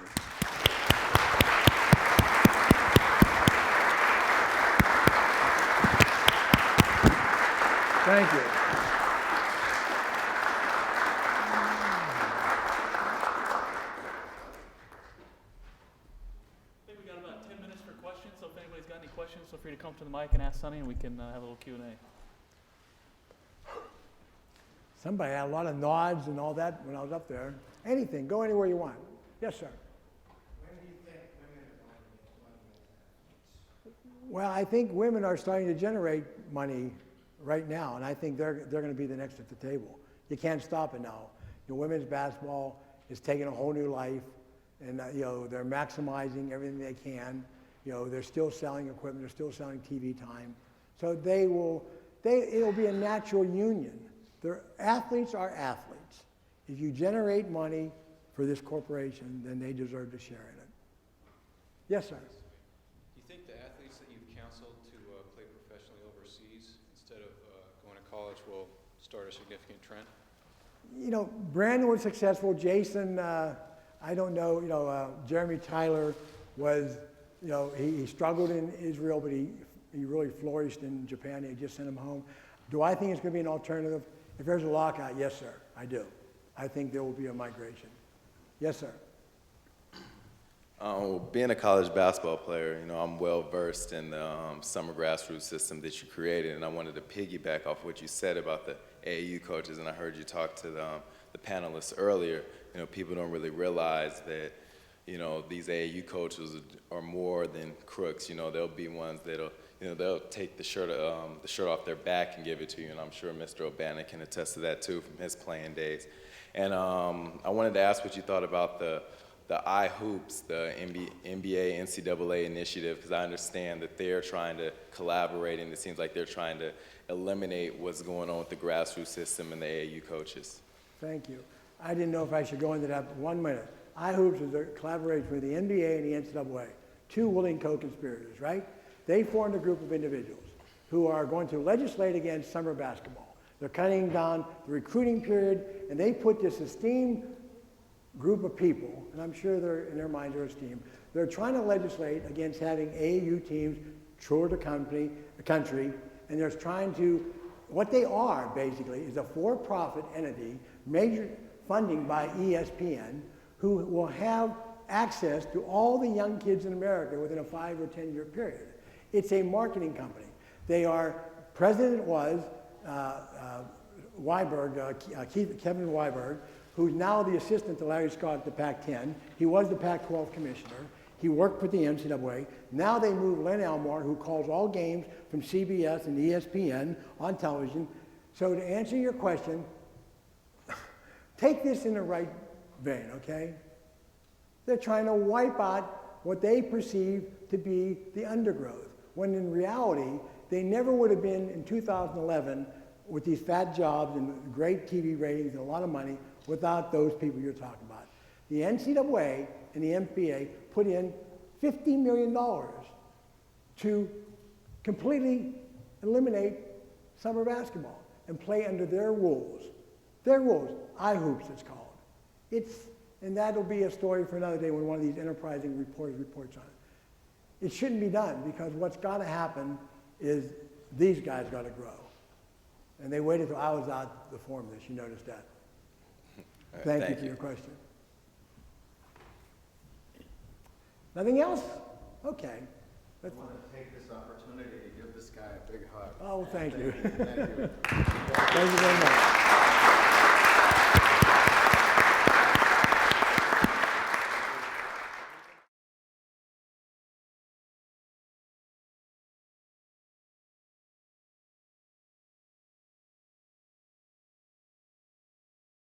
Thank you. I think we got about 10 minutes for questions, so if anybody's got any questions, feel free to come to the mic and ask Sonny, and we can have a little Q&A. Somebody had a lot of nods and all that when I was up there. Anything, go anywhere you want. Yes, sir. When do you think women are going to make money as athletes? Well, I think women are starting to generate money right now, and I think they're going to be the next at the table. You can't stop it now. Women's basketball is taking a whole new life, and they're maximizing everything they can. They're still selling equipment, they're still selling TV time, so it'll be a natural union. Athletes are athletes. If you generate money for this corporation, then they deserve to share in it. Yes, sir. Do you think the athletes that you've counseled to play professionally overseas instead of going to college will start a significant trend? Brandon was successful. Jason, I don't know. Jeremy Tyler was, he struggled in Israel, but he really flourished in Japan. They just sent him home. Do I think it's going to be an alternative? If there's a lockout, yes, sir, I do. I think there will be a migration. Yes, sir. Being a college basketball player, I'm well versed in the summer grassroots system that you created, and I wanted to piggyback off what you said about the AAU coaches, and I heard you talk to the panelists earlier. People don't really realize that, these AAU coaches are more than crooks. They'll be ones that'll, they'll take the shirt off their back and give it to you, and I'm sure Mr. O'Bannon can attest to that too from his playing days. And I wanted to ask what you thought about the iHoops, the NBA, NCAA initiative, because I understand that they're trying to collaborate, and it seems like they're trying to eliminate what's going on with the grassroots system and the AAU coaches. Thank you. I didn't know if I should go into that 1 minute. iHoops is a collaboration with the NBA and the NCAA, two willing co-conspirators, right? They formed a group of individuals who are going to legislate against summer basketball. They're cutting down the recruiting period, and they put this esteemed group of people, and I'm sure they're in their minds are esteemed, they're trying to legislate against having AAU teams tour the country, and they're trying to, what they are basically is a for-profit entity, major funding by ESPN, who will have access to all the young kids in America within a 5 or 10 year period. It's a marketing company. President was Kevin Weiberg, who's now the assistant to Larry Scott at the Pac-10. He was the Pac-12 commissioner. He worked for the NCAA. Now they moved Len Elmore, who calls all games from CBS and ESPN on television. So to answer your question, take this in the right vein, okay? They're trying to wipe out what they perceive to be the undergrowth, when in reality, they never would have been in 2011 with these fat jobs and great TV ratings and a lot of money without those people you're talking about. The NCAA and the NBA put in $50 million to completely eliminate summer basketball and play under their rules. Their rules, iHoops it's called. And that'll be a story for another day when one of these enterprising reporters reports on it. It shouldn't be done, because what's got to happen is these guys got to grow. And they waited till I was out to form this. You noticed that. Right, Thank you for your question. Nothing else? Okay. I want to take this opportunity to give this guy a big hug. Oh, thank you. Thank you. Thank you very much.